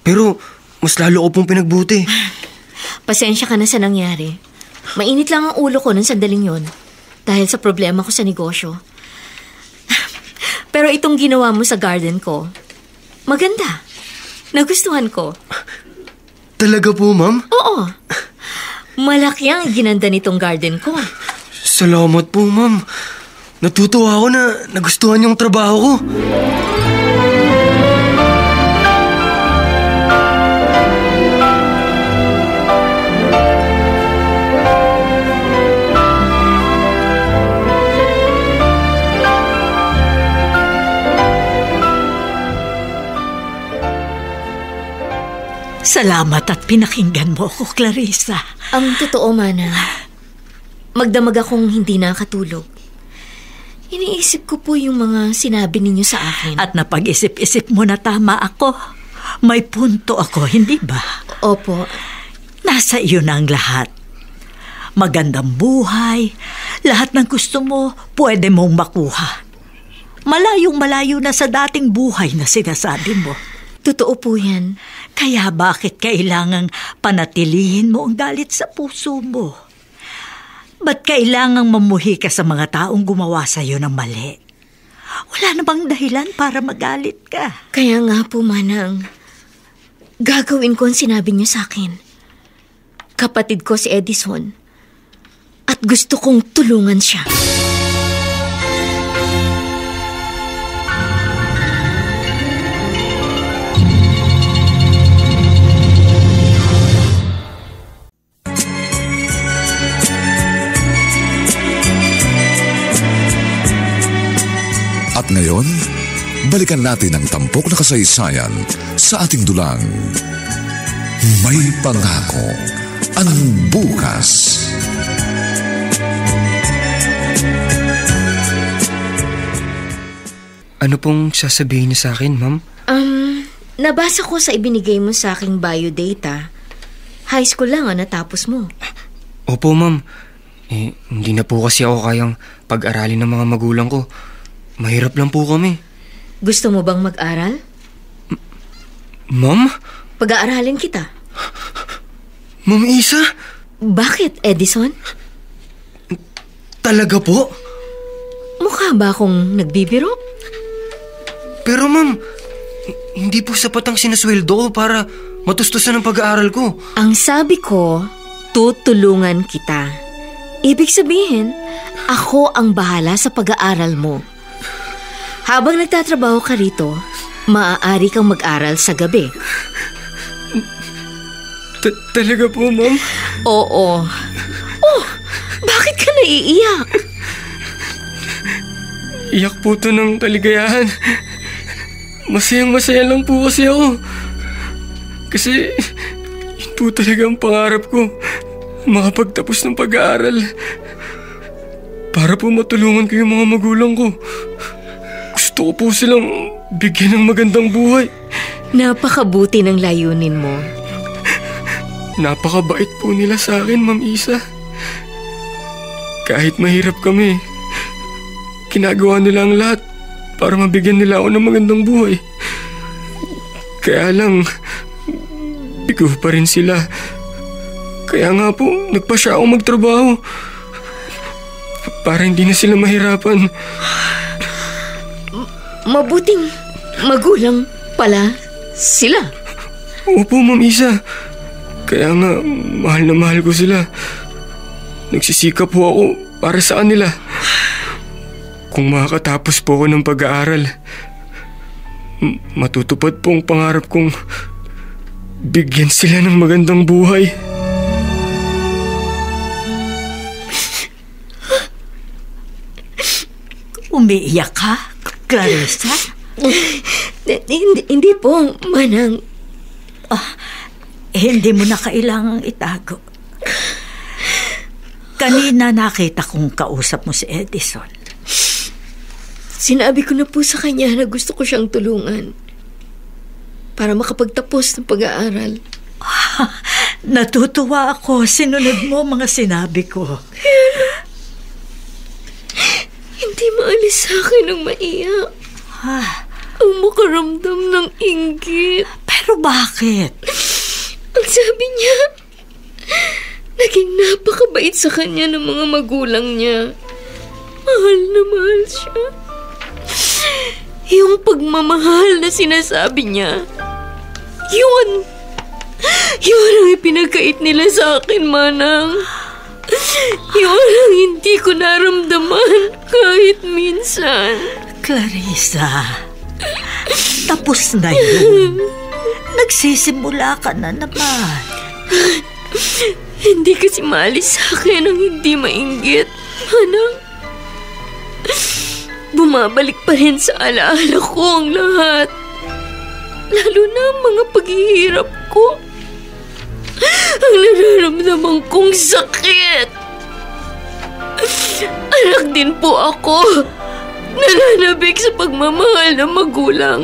Pero, mas lalo ko pong pinagbuti. Pasensya ka na sa nangyari. Mainit lang ang ulo ko nung sandaling yon dahil sa problema ko sa negosyo. Pero itong ginawa mo sa garden ko, maganda. Nagustuhan ko. Talaga po, ma'am? Oo. Malaki ang ginanda nitong garden ko. Salamat po, ma'am. Natutuwa ako na nagustuhan yung trabaho ko. Salamat at pinakinggan mo ako, Clarissa. Ang totoo, Manang. magdamag akong hindi nakatulog. Iniisip ko po yung mga sinabi ninyo sa akin. At napag-isip-isip mo na tama ako. May punto ako, hindi ba? Opo. Nasa iyo na ang lahat. Magandang buhay, lahat ng gusto mo, pwede mong makuha. Malayong-malayo na sa dating buhay na sinasabi mo. Totoo po yan. Kaya bakit kailangang panatilihin mo ang galit sa puso mo? Ba't kailangang mamuhi ka sa mga taong gumawa sa iyo ng mali? Wala namang dahilan para magalit ka. Kaya nga po, Manang, gagawin ko ang sinabi niyo sa akin. Kapatid ko si Edison. At gusto kong tulungan siya. At ngayon, balikan natin ang tampok na kasaysayan sa ating dulang. May pangako ang bukas. Ano pong sasabihin niyo sa akin, ma'am? Nabasa ko sa ibinigay mo sa aking biodata. High school lang natapos mo. Opo, ma'am. Hindi na po kasi ako kayang pag-aralin ng mga magulang ko. Mahirap lang po kami. Gusto mo bang mag-aral? Ma'am? Pag-aaralin kita. Ma'am Isa? Bakit, Edison? Talaga po? Mukha ba akong nagbibiro? Pero ma'am, hindi po sapat ang sinasweldo ko para matustusan ang pag-aaral ko. Ang sabi ko, tutulungan kita. Ibig sabihin, ako ang bahala sa pag-aaral mo. Habang nagtatrabaho ka rito, maaari kang mag-aral sa gabi. Talaga po, ma'am? Oo. Oh, bakit ka naiiyak? Iyak po to ng kaligayahan. Masayang-masaya lang po kasi ako. Kasi yun po talaga ang pangarap ko. Makapagtapos ng pag-aaral. Para po matulungan ko yung mga magulang ko. Gusto ko po silang bigyan ng magandang buhay. Napakabuti ng layunin mo. Napakabait po nila sa akin, Ma'am Isa. Kahit mahirap kami, ginagawa nila ang lahat para mabigyan nila ako ng magandang buhay. Kaya lang, bigo pa rin sila. Kaya nga po, nagpasya ako magtrabaho. Para hindi na sila mahirapan. Mabuting magulang pala sila. Opo, Ma'am Isa. Kaya nga, mahal na mahal ko sila. Nagsisikap po ako para sa kanila. Kung makakatapos po ako ng pag-aaral, matutupad po ang pangarap kong bigyan sila ng magandang buhay. Umiiyak ka, Clarissa? Hindi po, Manang. Hindi mo na kailangang itago. Kanina nakita kong kausap mo si Edison. Sinabi ko na po sa kanya na gusto ko siyang tulungan para makapagtapos ng pag-aaral. Natutuwa ako. Sinunod mo mga sinabi ko. Hindi maalis sa akin ang maiyak. Ang makaramdam ng inggit. Pero bakit? Ang sabi niya, naging napakabait sa kanya ng mga magulang niya. Mahal na mahal siya. Yung pagmamahal na sinasabi niya, yun ang ipinagkait nila sa akin, Manang. Yun ang hindi ko naramdaman kahit minsan. Clarissa, tapos na yun. Nagsisimula ka na naman. Hindi kasi maalis sa akin ang hindi mainggit, Manang. Bumabalik pa rin sa alaala ko ang lahat. Lalo na ang mga paghihirap ko. Ang nararamdaman kong sakit. Anak din po ako. Nananabik sa pagmamahal ng magulang.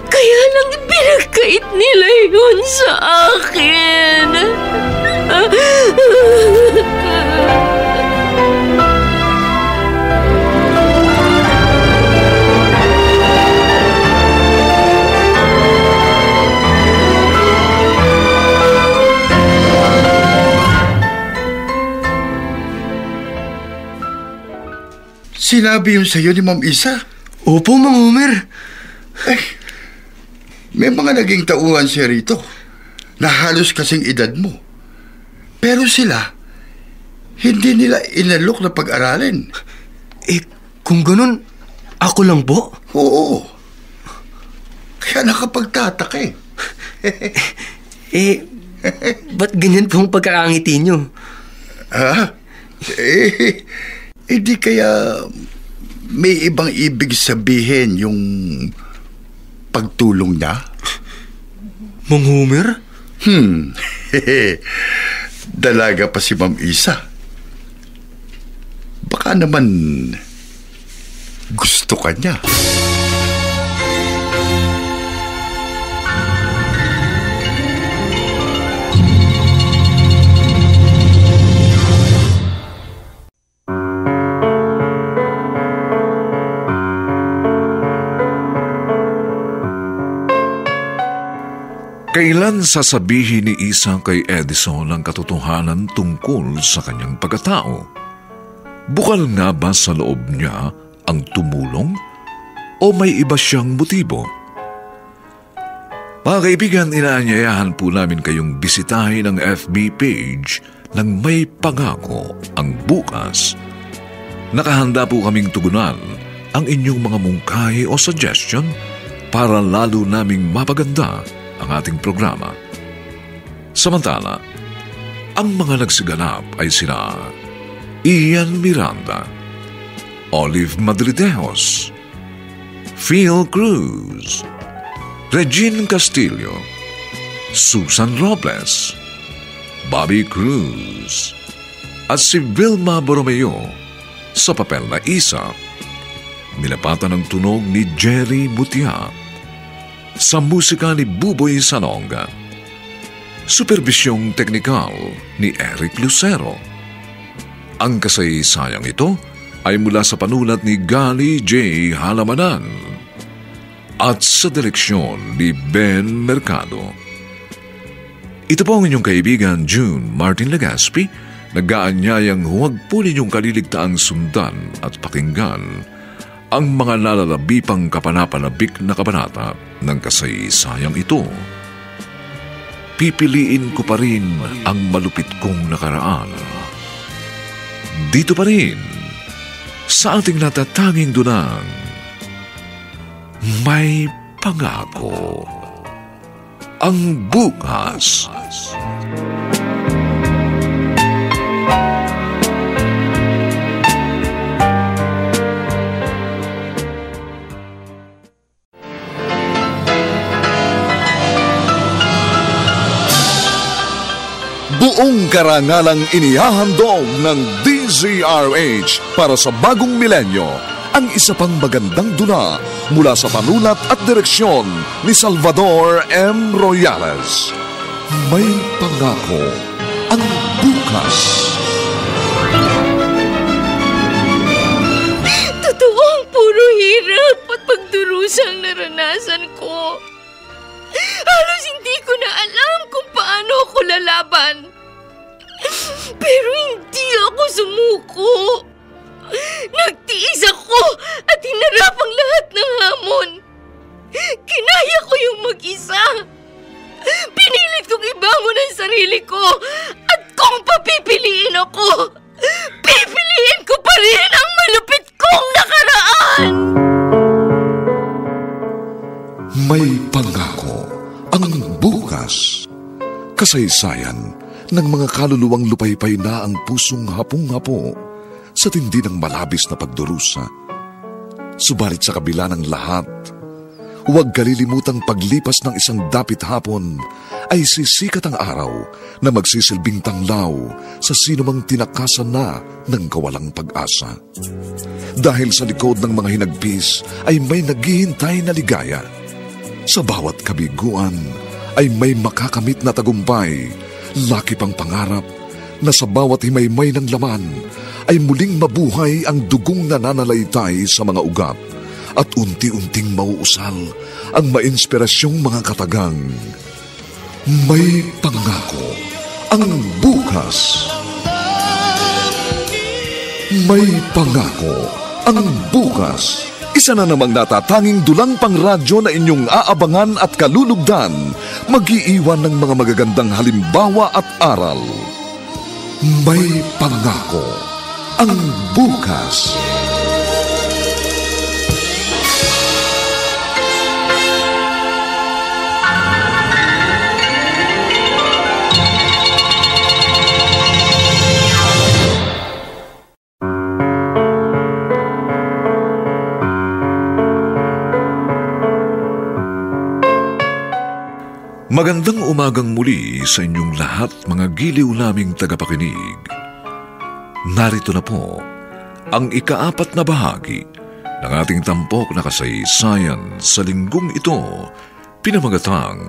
Kaya lang pinagkait nila yun sa akin. Sinabi yun sa'yo ni Ma'am Isa? Opo, Mang Homer. May mga naging tauhan siya rito na halos kasing edad mo. Pero sila, hindi nila inalok na pag-aralin. Kung ganun, ako lang po? Oo. Kaya nakapagtataka Ba't ganyan pong pagkakangiti nyo? Hindi kaya may ibang ibig sabihin yung pagtulong niya? Mang Homer? Dalaga pa si Ma'am Isa. Baka naman gusto ka niya. Kailan sasabihin ni Isa kay Edison ang katotohanan tungkol sa kanyang pagkatao? Bukal nga ba sa loob niya ang tumulong o may iba siyang motibo? Mga kaibigan, inaanyayahan po namin kayong bisitahin ang FB page ng May Pangako ang Bukas. Nakahanda po kaming tugunan ang inyong mga mungkahi o suggestion para lalo naming mapaganda ang ating programa. Samantala, ang mga nagsiganap ay sina Ian Miranda, Olive Madridejos, Phil Cruz, Regine Castillo, Susan Robles, Bobby Cruz, at si Vilma Borromeo sa papel na Isa. Nilapatan ng tunog ni Jerry Butia. Sa musika ni Buboy Salonga. Supervisyong teknikal ni Eric Lucero. Ang kasaysayang ito ay mula sa panulat ni Gali J. Halamanan at sa direksyon ni Ben Mercado. Ito po ang inyong kaibigan June Martin Legaspi, nag-aanyayang huwag po ninyong kaliligtaang sundan at pakinggan ang mga nalalabipang kapanapanabik na kabanata ng kasaysayang ito. Pipiliin ko pa rin ang malupit kong nakaraan. Dito pa rin, sa ating natatanging dunang, May Pangako ang Bukas. Buong karangalang inihahandog ng DZRH para sa bagong milenyo ang isa pang magandang dula mula sa panulat at direksyon ni Salvador M. Royales. May Pangako ang Bukas. Totoo ang puro hirap at pagdurusang naranasan ko. Halos hindi ko na alam kung paano ako lalaban. Pero hindi ako sumuko. Nagtiis ako at hinarap ang lahat ng hamon. Kinaya ko yung mag-isa. Pinilit kong ibangon ang sarili ko at kung papipiliin ako, pipiliin ko pa rin ang malupit kong nakaraan. May Pangako ang Bukas. Kasaysayan ng mga kaluluwang lupaypay na ang pusong hapong-hapo sa tindi ng malabis na pagdurusa. Subalit sa kabila ng lahat, Huwag kalilimutang paglipas ng isang dapit hapon ay sisikat ang araw na magsisilbing tanglaw sa sinumang tinakasan na ng kawalang pag-asa. Dahil sa likod ng mga hinagpis ay may naghihintay na ligaya. Sa bawat kabiguan ay may makakamit na tagumpay, laki pang pangarap na sa bawat himaymay ng laman ay muling mabuhay ang dugong nananalaytay sa mga ugat at unti-unting mauusal ang mainspirasyong mga katagang. May pangako ang bukas. May pangako ang bukas. Isa na namang natatanging dulang pangradyo na inyong aabangan at kalulugdan, mag-iiwan ng mga magagandang halimbawa at aral. May pangako ang bukas. Magandang umagang muli sa inyong lahat, mga giliw naming tagapakinig. Narito na po ang ika-4 na bahagi ng ating tampok na kasaysayan sa linggong ito, pinamagatang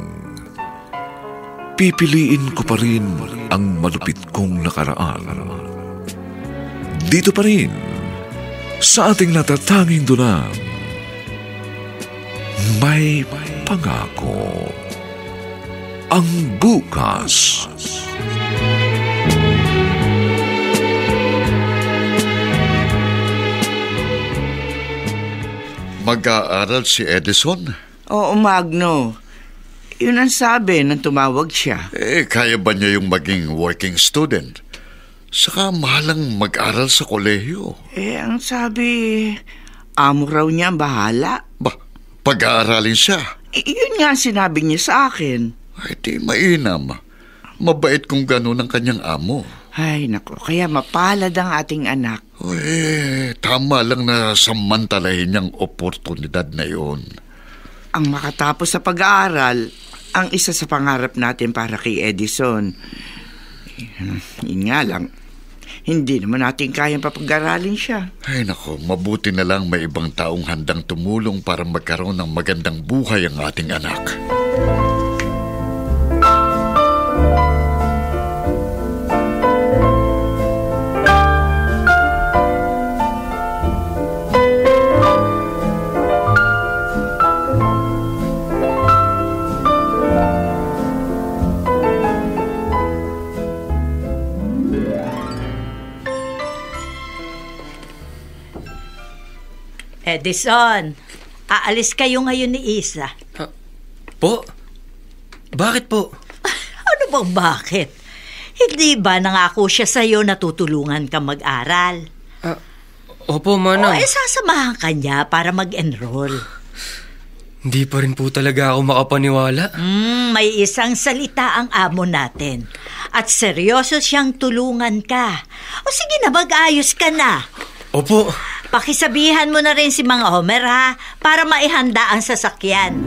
Pipiliin ko pa rin ang malupit kong nakaraan. Dito pa rin sa ating natatanging dunang May Pangako ang bukas. Mag-aaral si Edison? Oo, Magno. Yun ang sabi nang tumawag siya. Kaya ba niya yung maging working student? Saka mahalang mag-aral sa kolehiyo. Ang sabi, amo raw niya ang bahala. Pag-aaralin siya? Yun nga ang sinabi niya sa akin. Ay, di mainam. Mabait kung gano'n ang kanyang amo. Ay, naku, kaya mapalad ang ating anak. Tama lang na samantalahin niyang oportunidad na yun. Ang makatapos sa pag-aaral, ang isa sa pangarap natin para kay Edison. Yun nga lang, hindi naman natin kayang papag-aralin siya. Ay, naku, mabuti na lang may ibang taong handang tumulong para magkaroon ng magandang buhay ang ating anak. Edison, aalis kayo ngayon ni Isa. Po? Bakit po? Ano bang bakit? Hindi ba nangako siya sa'yo na tutulungan ka mag-aral? Opo, Manang. Sasamahan ka niya para mag-enroll. Hindi pa rin po talaga ako makapaniwala. May isang salita ang amo natin. At seryoso siyang tulungan ka. O sige na, mag-ayos ka na. Opo. Pakisabihan mo na rin si Mang Homer, ha? Para maihanda ang sasakyan.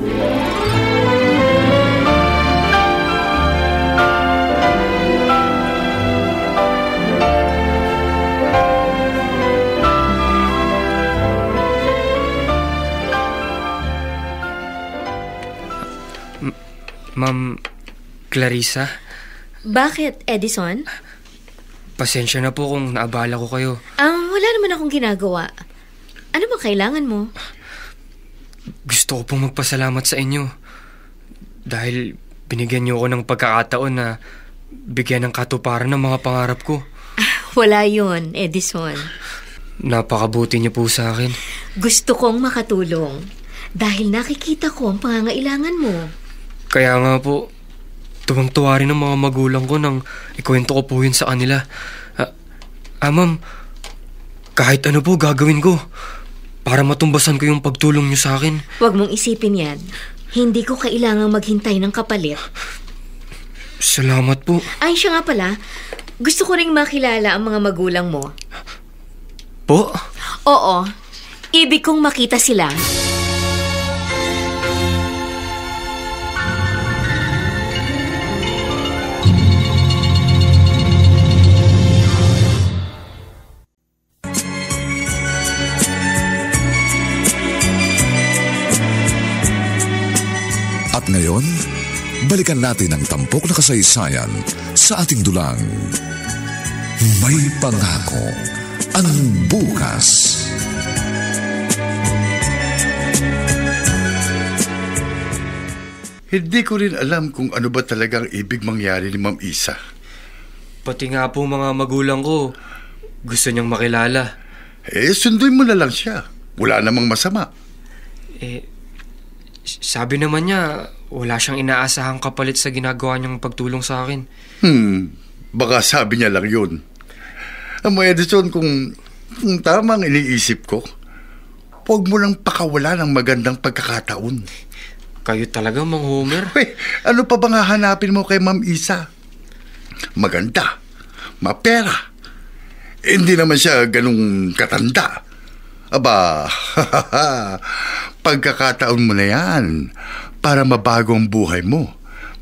Ma'am Clarissa? Bakit, Edison? Pasensya na po kung naabala ko kayo. Wala naman akong ginagawa. Ano bang kailangan mo? Gusto ko pong magpasalamat sa inyo. Dahil binigyan niyo ako ng pagkakataon na bigyan ng katuparan ng mga pangarap ko. Wala yun, Edison. Napakabuti niyo po sa akin. Gusto kong makatulong. Dahil nakikita ko ang pangangailangan mo. Kaya nga po, tuwang-tuwa rin ng mga magulang ko nang ikwento ko po yun sa kanila. Ma'am, kahit ano po gagawin ko para matumbasan ko yung pagtulong niyo sa akin. Huwag mong isipin yan. Hindi ko kailangang maghintay ng kapalit. Salamat po. Ay, siya nga pala. Gusto ko ring makilala ang mga magulang mo. Po? Oo. Ibig kong makita sila. balikan natin ang tampok na kasaysayan sa ating dulang. May pangako ang bukas. Hindi ko rin alam kung ano ba talagang ibig mangyari ni Ma'am Isa. Pati nga po mga magulang ko, gusto niyang makilala. Sunduin mo na lang siya. Wala namang masama. Sabi naman niya, wala siyang inaasahang kapalit sa ginagawa niyang pagtulong sa akin. Baka sabi niya lang yun. Mo Edison, kung tamang iniisip ko, huwag mo lang pakawala ng magandang pagkakataon. Kayo talaga, Mang Homer? Ano pa bang hahanapin mo kay Ma'am Isa? Maganda, mapera. Hindi naman siya ganung katanda. Aba, pagkakataon mo na yan para mabago ang buhay mo,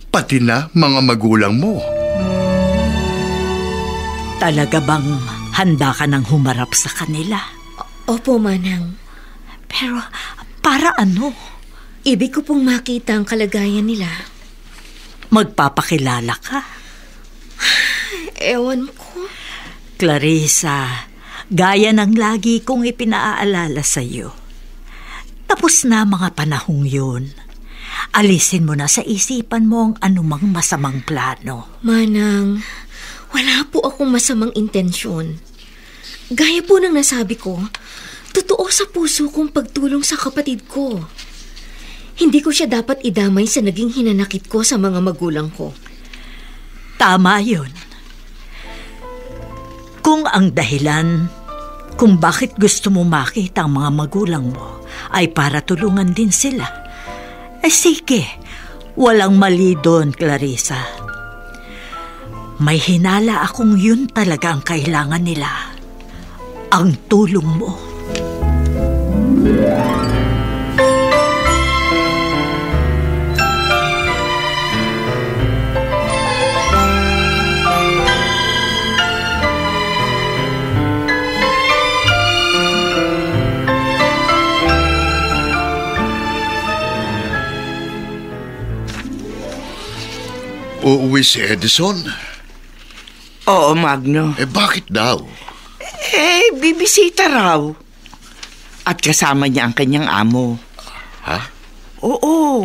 pati na mga magulang mo. Talaga bang handa ka nang humarap sa kanila? Opo, Manang. Pero para ano? Ibig ko pong makita ang kalagayan nila. Magpapakilala ka? Ewan ko. Clarissa, gaya ng lagi kong ipinaaalala sa iyo. Tapos na mga panahong yun. Alisin mo na sa isipan mo ang anumang masamang plano. Manang, wala po akong masamang intensyon. Gaya po ng nasabi ko, totoo sa puso kong pagtulong sa kapatid ko. Hindi ko siya dapat idamay sa naging hinanakit ko sa mga magulang ko. Tama yun. Kung ang dahilan kung bakit gusto mo makita ang mga magulang mo ay para tulungan din sila, sige, walang mali doon, Clarissa. May hinala akong yun talaga ang kailangan nila. Ang tulong mo. Uuwi si Edison? Oo, Magno. Bakit daw? Bibisita raw. At kasama niya ang kanyang amo. Ha? Oo.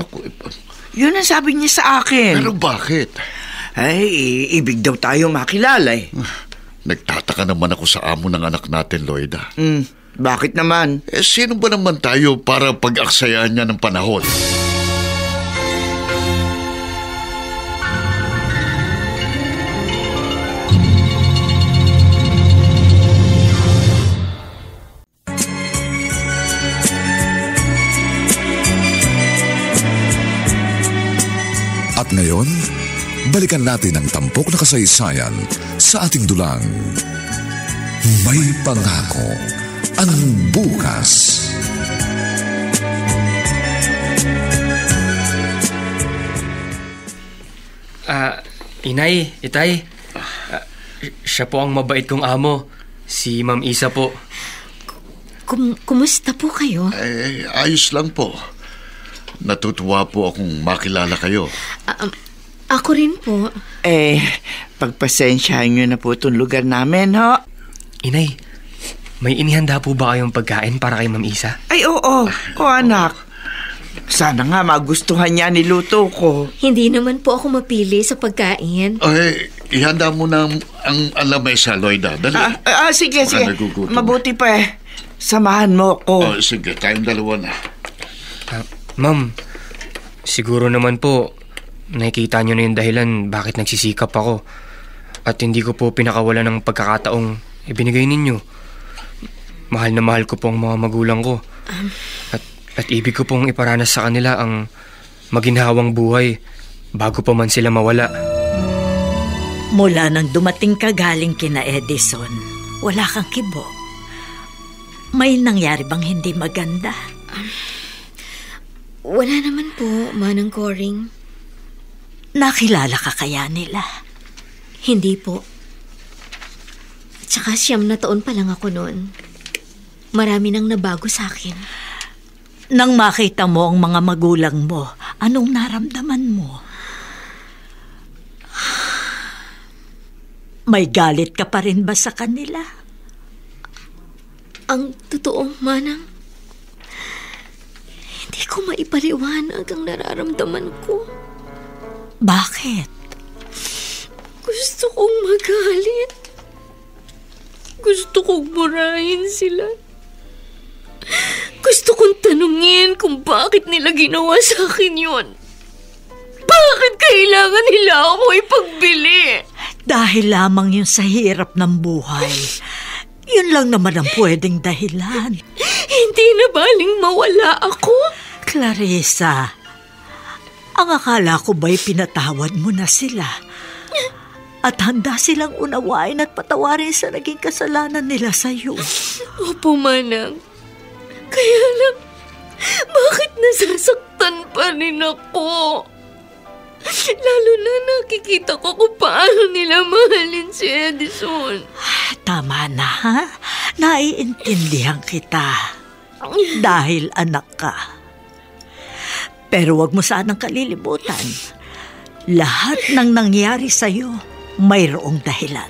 Yun ang sabi niya sa akin. Pero bakit? Ibig daw tayo makilala eh. Nagtataka naman ako sa amo ng anak natin, Loida. Bakit naman? Sino ba naman tayo para pag-aksayahan niya ng panahon? At ngayon, balikan natin ang tampok na kasaysayan sa ating dulang. May pangako ang bukas. Inay, Itay, siya po ang mabait kong amo, si Ma'am Isa po. Kumusta po kayo? Ayos lang po. Natutuwa po akong makilala kayo. Ako rin po. Pagpasensyahan nyo na po itong lugar namin, ho? Inay, may inihanda po ba kayong pagkain para kay Ma'am Isa? Ay, oo. Anak. Sana nga magustuhan niya niluto ko. Hindi naman po ako mapili sa pagkain. Ihanda mo na ang lamesa, Loida. Dali. Sige. Nagugutom. Mabuti pa samahan mo ko. Sige, tayong dalawa na. Ma'am, siguro naman po, nakikita nyo na yung dahilan bakit nagsisikap ako. At hindi ko po pinakawalan ng pagkakataong ibinigay ninyo. Mahal na mahal ko po ang mga magulang ko. At ibig ko pong iparanas sa kanila ang maginhawang buhay bago pa man sila mawala. Mula nang dumating ka galing kina Edison, wala kang kibo. May nangyari bang hindi maganda? Wala naman po, Manang Coring. Nakilala ka kaya nila? Hindi po. Tsaka 9 na taon pa lang ako noon. Marami nang nabago sa akin. Nang makita mo ang mga magulang mo, anong naramdaman mo? May galit ka pa rin ba sa kanila? Ang totoo, Manang, hindi ko maipaliwanag ang nararamdaman ko. Bakit? Gusto kong magalit. Gusto kong burahin sila. Gusto kong tanungin kung bakit nila ginawa sa akin yun. Bakit kailangan nila ako ipagbili? Dahil lamang yun sa hirap ng buhay. Yun lang naman ang pwedeng dahilan. Hindi na baling mawala ako? Clarissa, ang akala ko ba'y pinatawad mo na sila? At handa silang unawain at patawarin sa naging kasalanan nila sa iyo. Opo, Manang. Kaya lang, bakit nasasaktan pa rin ako? Lalo na nakikita ko kung paano nila mahalin si Edison. Tama na, ha? Naiintindihan kita. Dahil anak ka. Pero wag mo sanang kalilimutan. Lahat ng nangyari sa'yo, mayroong dahilan.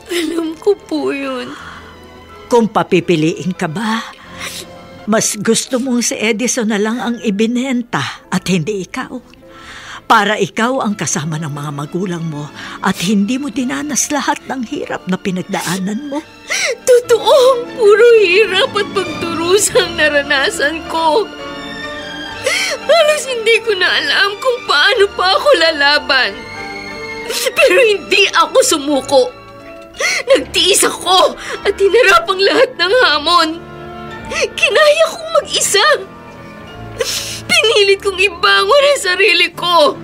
Alam ko po yun. Kung papipiliin ka ba, mas gusto mong si Edison na lang ang ibinenta at hindi ikaw. Para ikaw ang kasama ng mga magulang mo at hindi mo dinanas lahat ng hirap na pinagdaanan mo. Totoo, puro hirap at pagturusang naranasan ko. Halos hindi ko na alam kung paano pa ako lalaban. Pero hindi ako sumuko. Nagtiis ako at hinarap ang lahat ng hamon. Kinaya kong mag-isa. Pinilit kong ibangon ang sarili ko.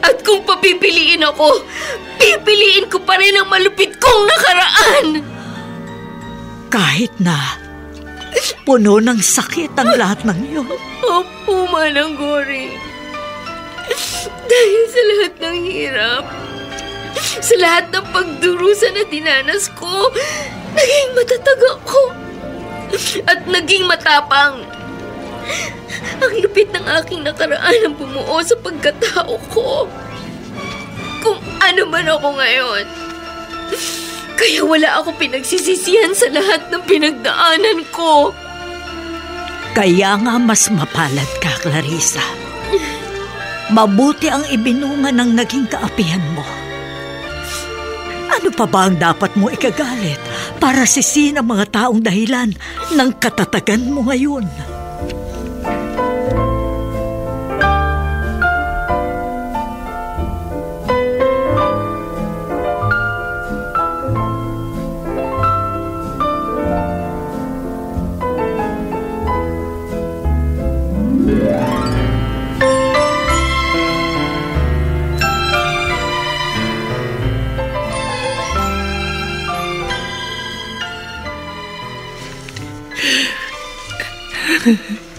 At kung papipiliin ako, pipiliin ko pa rin ang malupit kong nakaraan. Kahit na puno ng sakit ang lahat ng iyon. Opo, Manang Goring. Dahil sa lahat ng hirap, sa lahat ng pagdurusa na dinanas ko, naging matatag ako. At naging matapang. Ang lupit ng aking nakaraan ang bumuo sa pagkatao ko. Kung ano man ako ngayon. Kaya wala ako pinagsisisihan sa lahat ng pinagdaanan ko. Kaya nga mas mapalad ka, Clarissa. Mabuti ang ibinunga ng naging kaapihan mo. Ano pa ba ang dapat mo ikagalit para sisihin ang mga taong dahilan ng katatagan mo ngayon?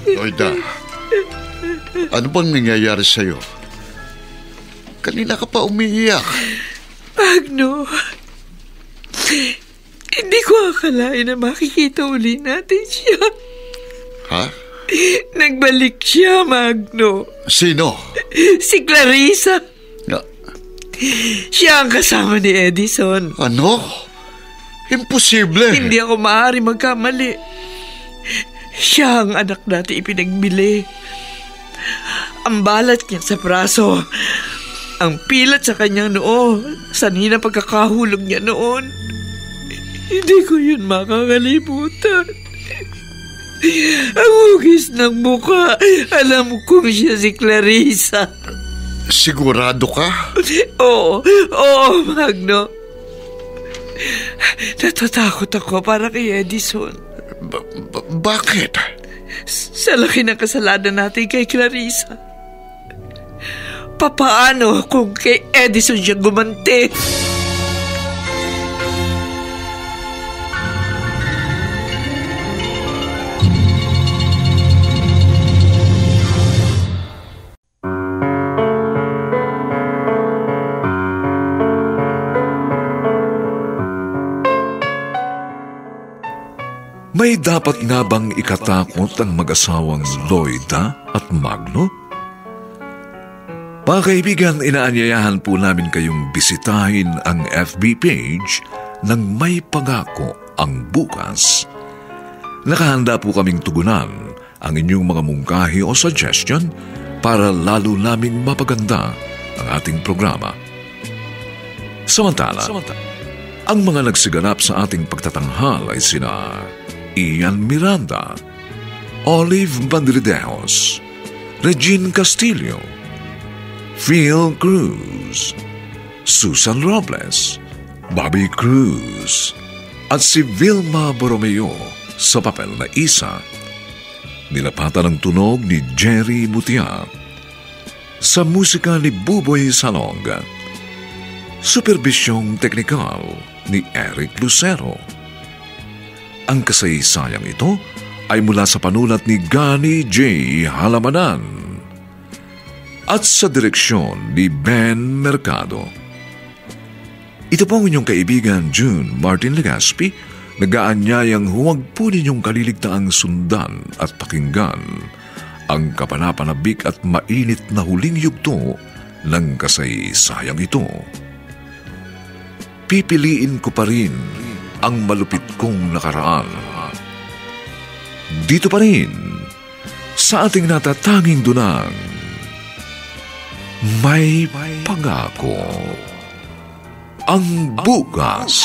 Loida, ano bang nangyayari sa'yo? Kanina ka pa umiiyak. Magno, hindi ko akalain na makikita uli natin siya. Ha? Nagbalik siya, Magno. Sino? Si Clarissa. Na, Siya ang kasama ni Edison. ano? Imposible. Hindi ako maaari magkamali. Siya ang anak natin ipinagbili. Ang balat niya sa braso, ang pilat sa kanyang noo, sanhi na pagkakahulog niya noon. Hindi ko yun makakalimutan. Ang hugis ng muka, alam kong siya si Clarissa. Sigurado ka? Oo, Magno. Natatakot ako para kay Edison. Bakit? Sa laki ng kasalanan natin kay Clarissa. Papaano kung kay Edison siya gumanti? May dapat nga bang ikatakot ang mag-asawang Loida at Magno? Mga kaibigan, inaanyayahan po namin kayong bisitahin ang FB page ng May Pangako ang Bukas. Nakahanda po kaming tugunan ang inyong mga mungkahi o suggestion para lalo naming mapaganda ang ating programa. Samantala, ang mga nagsiganap sa ating pagtatanghal ay sina Ian Miranda, Olive Bandridejos, Regine Castillo, Phil Cruz, Susan Robles, Bobby Cruz, at si Vilma Borromeo sa papel na Isa. Nilapatan ng tunog ni Jerry Mutia. Sa musika ni Buboy Salong. Superbisyong teknikal ni Eric Lucero. Ang kasaysayang ito ay mula sa panulat ni Gani J. Halamanan at sa direksyon ni Ben Mercado. Ito po ang inyong kaibigan June Martin Legaspi, nag-aanyayang huwag po ninyong kaliligtaang sundan at pakinggan ang kapanapanabik at mainit na huling yugto ng kasaysayang ito. Pipiliin ko pa rin ang malupit kong nakaraan. Dito pa rin, sa ating natatanging dunang, May Pangako ang Bukas.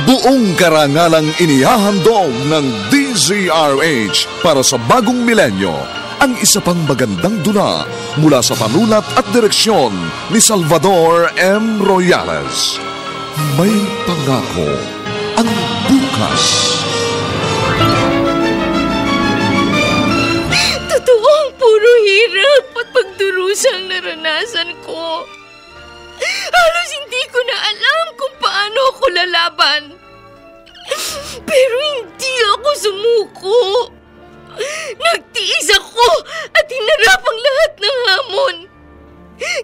Buong karangalang inihahandog ng DZRH para sa bagong milenyo ang isa pang magandang dula mula sa panulat at direksyon ni Salvador M. Royales. May Pangako ang Bukas. Totoo ang puro hirap at pagdurusang naranasan ko. Halos hindi ko na alam kung paano ako lalaban. Pero hindi ako sumuko. Nagtiis ako at hinarap ang lahat ng hamon.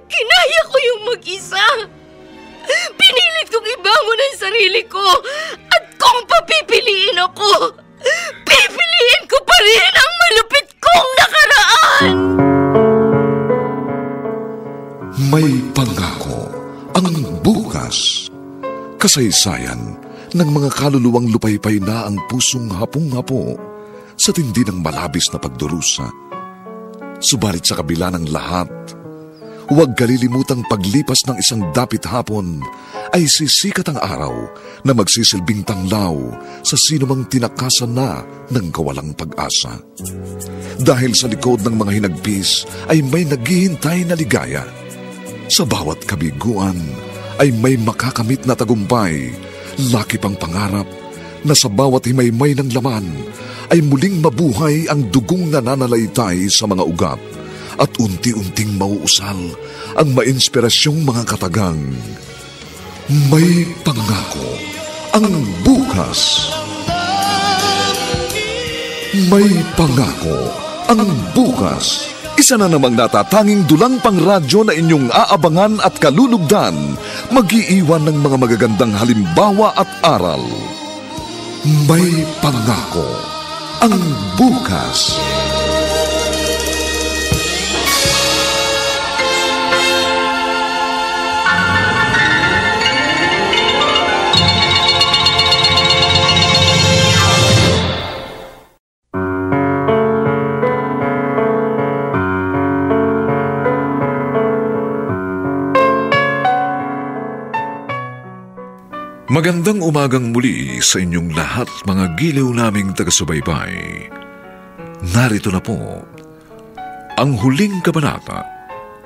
Kinaya ko yung mag-isa. Pinilit kong ibangon ang sarili ko at kung papipiliin ako, pipiliin ko pa rin ang malupit kong nakaraan. May Pangako ang Bukas. Kasaysayan ng mga kaluluwang lupaypay na ang pusong hapong-hapo sa tindi ng malabis na pagdurusa. Subalit sa kabila ng lahat, huwag kalilimutang paglipas ng isang dapit hapon ay sisikat ang araw na magsisilbing tanglaw sa sinumang tinakasan na ng kawalang pag-asa. Dahil sa likod ng mga hinagpis ay may naghihintay na ligaya. Sa bawat kabiguan ay may makakamit na tagumpay, laki pang pangarap na sa bawat himaymay ng laman ay muling mabuhay ang dugong nananalaytay sa mga ugat at unti-unting mauusal ang mainspirasyong mga katagang. May Pangako ang Bukas. May Pangako ang Bukas. Isa na namang natatanging dulang pangradyo na inyong aabangan at kalulugdan, mag-iiwan ng mga magagandang halimbawa at aral. May Pangako ang Bukas. Magandang umagang muli sa inyong lahat, mga giliw naming taga-subaybay. Narito na po ang huling kabanata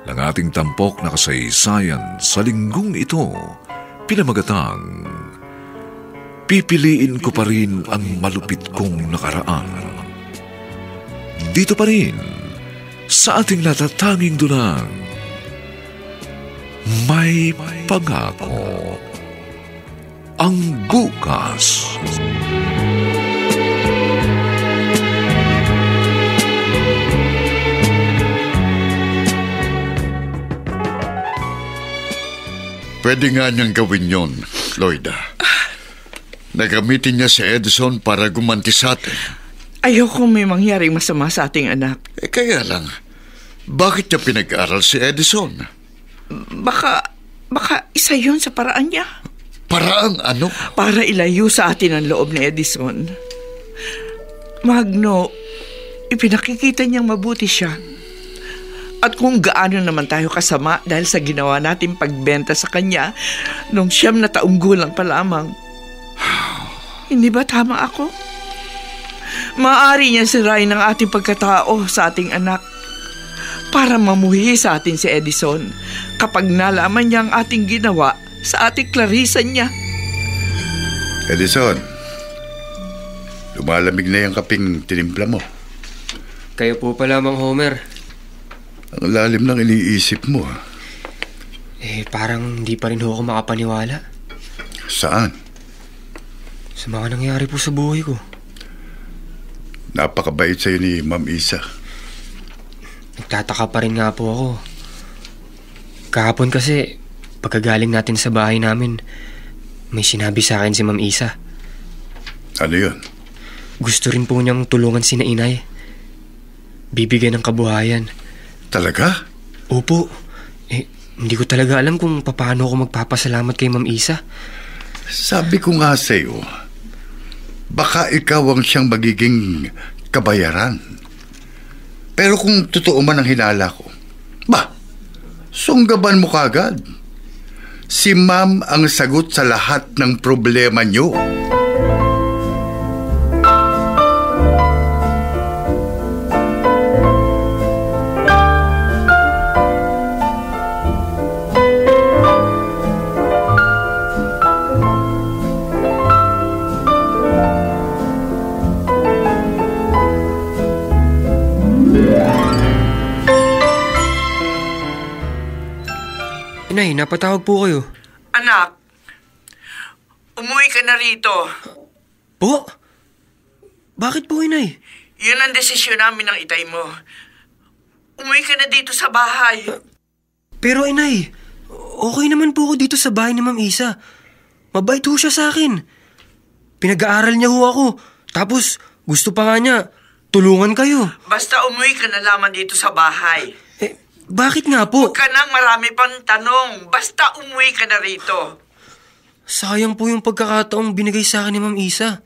ng ating tampok na kasaysayan sa linggong ito, pinamagatang Pipiliin ko pa rin ang malupit kong nakaraan. Dito pa rin sa ating natatanging dunang May Pangako ang Bukas. Pwede nga niyang gawin yon, Loida. Nagamitin niya si Edison para gumanti sa atin. Ayoko may mangyaring masama sa ating anak. Kaya lang, bakit niya pinag-aral si Edison? Baka isa yun sa paraan niya. Paraang ano? Para ilayo sa atin ang loob ni Edison. Magno, ipinakikita niyang mabuti siya. At kung gaano naman tayo kasama dahil sa ginawa nating pagbenta sa kanya nung 9 na taong gulang pa lamang. Hindi ba tama ako? Maaari niya sirain ang ating pagkatao sa ating anak para mamuhi sa atin si Edison kapag nalaman niya ang ating ginawa sa ating Clarissa niya. Edison, lumalamig na yung kaping tinimpla mo. Kayo po pala, Mang Homer. Ang lalim ng iniisip mo. Parang hindi pa rin ako makapaniwala. Saan? Sa mga nangyari po sa buhay ko. Napakabait sa'yo ni Ma'am Isa. Nagtataka pa rin nga po ako. Kahapon kasi, pagkagaling natin sa bahay namin, may sinabi sa akin si Ma'am Isa. Ano yun? Gusto rin po niyang tulungan sina inay. Bibigyan ng kabuhayan. Talaga? Opo. Hindi ko talaga alam kung paano ako magpapasalamat kay Ma'am Isa. Sabi ko nga sa'yo, baka ikaw ang siyang magiging kabayaran. Pero kung totoo man ang hinala ko, sunggaban mo kagad. Si Ma'am ang sagot sa lahat ng problema niyo. Inay, napatawag po kayo. Anak, umuwi ka na rito. Po? Bakit po, Inay? Yun ang desisyon namin ng itay mo. Umuwi ka na dito sa bahay. Pero Inay, okay naman po ako dito sa bahay ni Ma'am Isa. Mabait ho siya sa akin. Pinag-aaral niya ho ako. Tapos gusto pa nga niya, tulungan kayo. Basta umuwi ka na lamang dito sa bahay. Bakit nga po? Huwag ka nang marami pang tanong. Basta umuwi ka na rito. Sayang po yung pagkakataong binigay sa akin ni Ma'am Isa.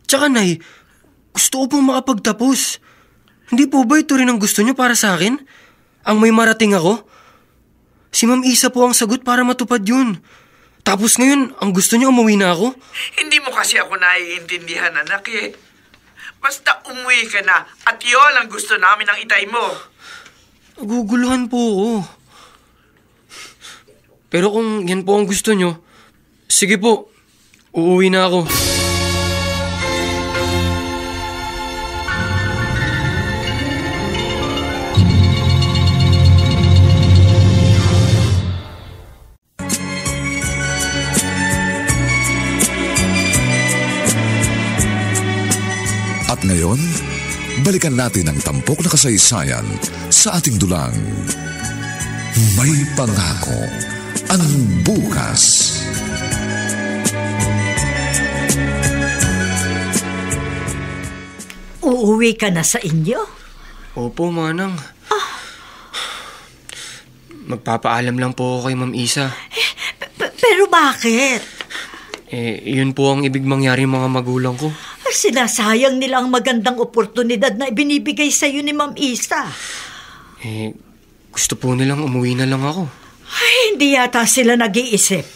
Tsaka Nay, gusto ko pong makapagtapos. Hindi po ba ito rin ang gusto niyo para sa akin? Ang may marating ako? Si Ma'am Isa po ang sagot para matupad yun. Tapos ngayon, ang gusto niyo umuwi na ako? Hindi mo kasi ako naiintindihan, anak eh. Basta umuwi ka na at yun ang gusto namin ng itay mo. Naguguluhan po ako. Pero kung yan po ang gusto nyo, sige po, uuwi na ako. At ngayon, balikan natin ang tampok na kasaysayan sa ating dulang. May pangako ang bukas. Uuwi ka na sa inyo? Opo, Manang. Magpapaalam lang po ako kay Ma'am Isa. Pero bakit? Yun po ang ibig mangyari mga magulang ko. Sinasayang nila ang magandang oportunidad na ibinibigay sa iyo ni Ma'am Isa. Gusto po nilang umuwi na lang ako. Ay, hindi yata sila nag-iisip.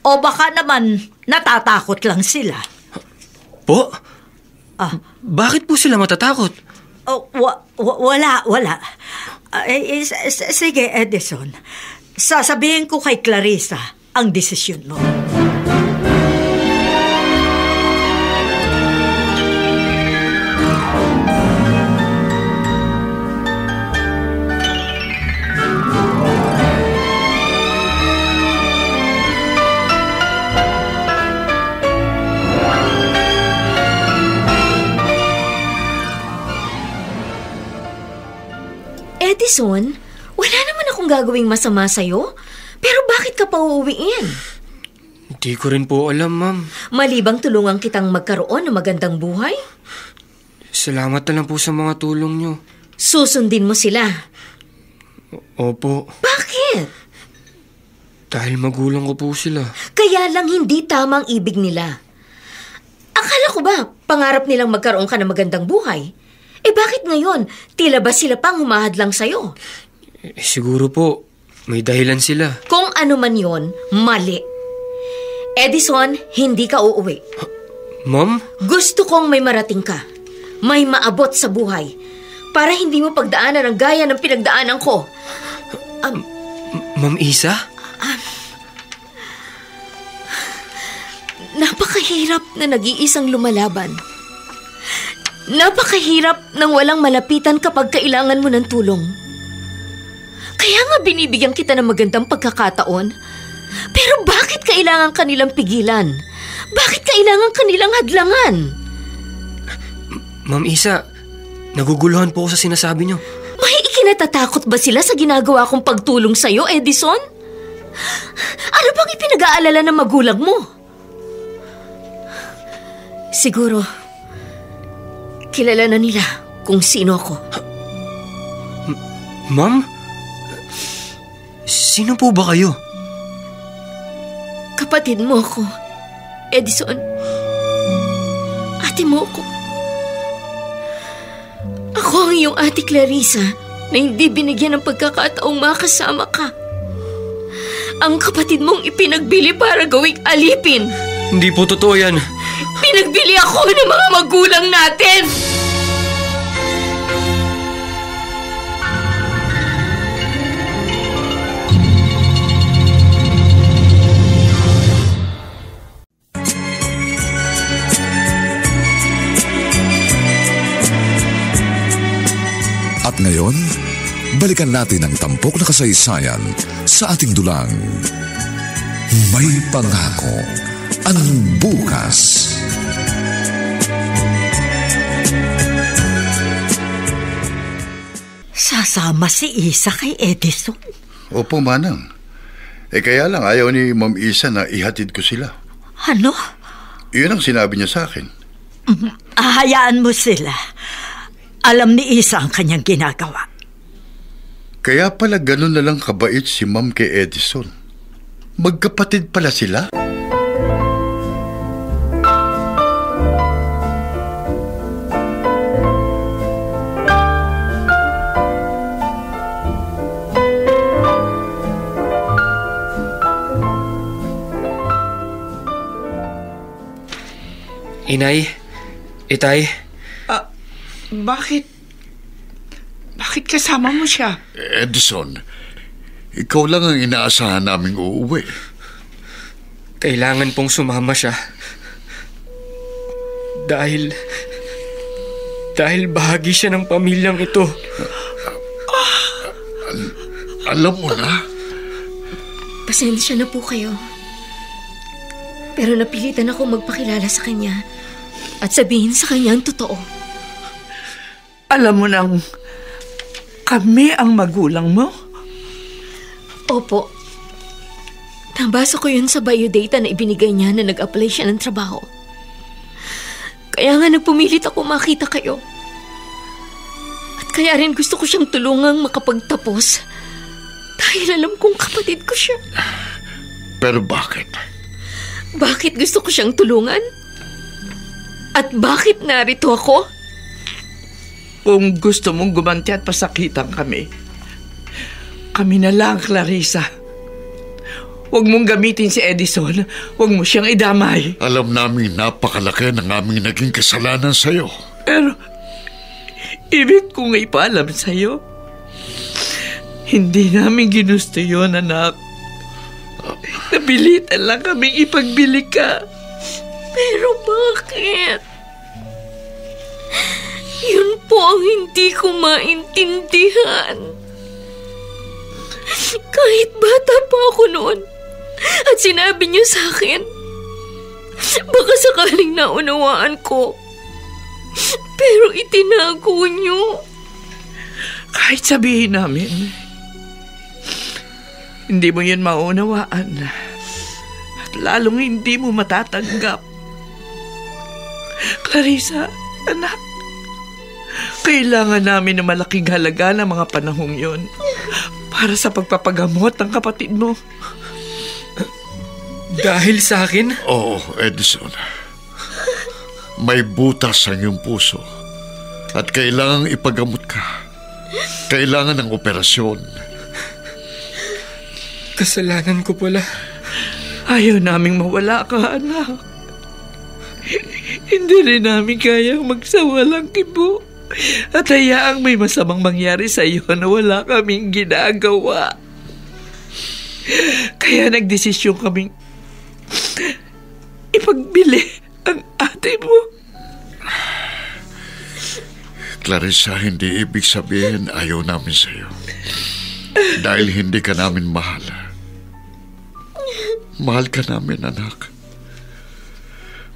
O baka naman natatakot lang sila. Po? Bakit po sila matatakot? Wala. Sige, Edison. Sasabihin ko kay Clarissa ang desisyon mo. Edison, wala naman akong gagawing masama sa'yo. Pero bakit ka pa uuwiin? Hindi ko rin po alam, ma'am. Malibang tulungan kitang magkaroon ng magandang buhay? Salamat na lang po sa mga tulong nyo. Susundin mo sila. Opo. Bakit? Dahil magulang ko po sila. Kaya lang hindi tama ang ibig nila. Akala ko ba, pangarap nilang magkaroon ka ng magandang buhay? Bakit ngayon? Tila ba sila pang humahadlang sa'yo? Siguro po, may dahilan sila. Kung ano man yon, mali. Edison, hindi ka uuwi. Ma'am? Gusto kong may marating ka. May maabot sa buhay. Para hindi mo pagdaanan ang gaya ng pinagdaanan ko. Ma'am Isa? Napakahirap na nag-iisang lumalaban. Napakahirap nang walang malapitan kapag kailangan mo ng tulong. Kaya nga binibigyan kita ng magandang pagkakataon. Pero bakit kailangan kanilang pigilan? Bakit kailangan kanilang hadlangan? Ma'am Isa, naguguluhan po ako sa sinasabi niyo. May ikinatatakot ba sila sa ginagawa kong pagtulong sa'yo, Edison? Ano bang ipinag-aalala ng magulang mo? Siguro, kilala na nila kung sino ako. Ma'am? Sino po ba kayo? Kapatid mo ako, Edison. Ate mo ako. Ako ang iyong ate Clarissa na hindi binigyan ng pagkakataong makasama ka. Ang kapatid mong ipinagbili para gawing alipin. Hindi po totoo yan. Pinagbili ako ng mga magulang natin! At ngayon, balikan natin ang tampok na kasaysayan sa ating dulang. May pangako ang bukas. Sasama si Isa kay Edison? Opo, Manang. Kaya lang ayaw ni Ma'am Isa na ihatid ko sila. Ano? Yun ang sinabi niya sa akin. Hayaan mo sila. Alam ni Isa ang kanyang ginagawa. Kaya pala ganun na lang kabait si Ma'am kay Edison. Magkapatid pala sila? Inay, Itay. Bakit? Bakit kasama mo siya? Edison, ikaw lang ang inaasahan naming uuwi. Kailangan pong sumama siya. Dahil bahagi siya ng pamilyang ito. Alam mo na? Pasensya na po kayo. Pero napilitan ako magpakilala sa kanya at sabihin sa kanya ang totoo. Alam mo nang kami ang magulang mo? Opo. Nabasa ko yun sa biodata na ibinigay niya na nag-apply siya ng trabaho. Kaya nga nagpumilit ako makita kayo. At kaya rin gusto ko siyang tulungang makapagtapos. Dahil alam kong kapatid ko siya. Pero bakit? Bakit gusto ko siyang tulungan? At bakit narito ako? Kung gusto mong gumanti at pasakitan kami, kami na lang, Clarissa. Huwag mong gamitin si Edison. Huwag mo siyang idamay. Alam namin napakalaki ng aming naging kasalanan sa'yo. Pero, ibig kong ipaalam sa'yo. Hindi namin ginusto yun, anak. Napilitan lang kaming ipagbili ka. Pero bakit? Yun po ang hindi ko maintindihan. Kahit bata pa ako noon at sinabi niyo sa akin, baka sakaling naunawaan ko. Pero itinago niyo. Kahit sabihin namin, Hindi mo yun maunawaan. At lalong hindi mo matatanggap. Clarissa, anak, kailangan namin ng malaking halaga ng mga panahong yun para sa pagpapagamot ng kapatid mo. Dahil sa akin? Oo, Edison. May butas ang iyong puso at kailangang ipagamot ka. Kailangan ng operasyon. Kasalanan ko pala. Ayaw naming mawala ka, anak. Hindi rin namin kayang magsawalang kibo at hayaang may masamang mangyari sa iyo na wala kaming ginagawa. Kaya nagdesisyon kaming ipagbili ang ate mo. Clarissa, hindi ibig sabihin ayaw namin sa iyo. Dahil hindi ka namin mahal. Mahal ka namin, anak.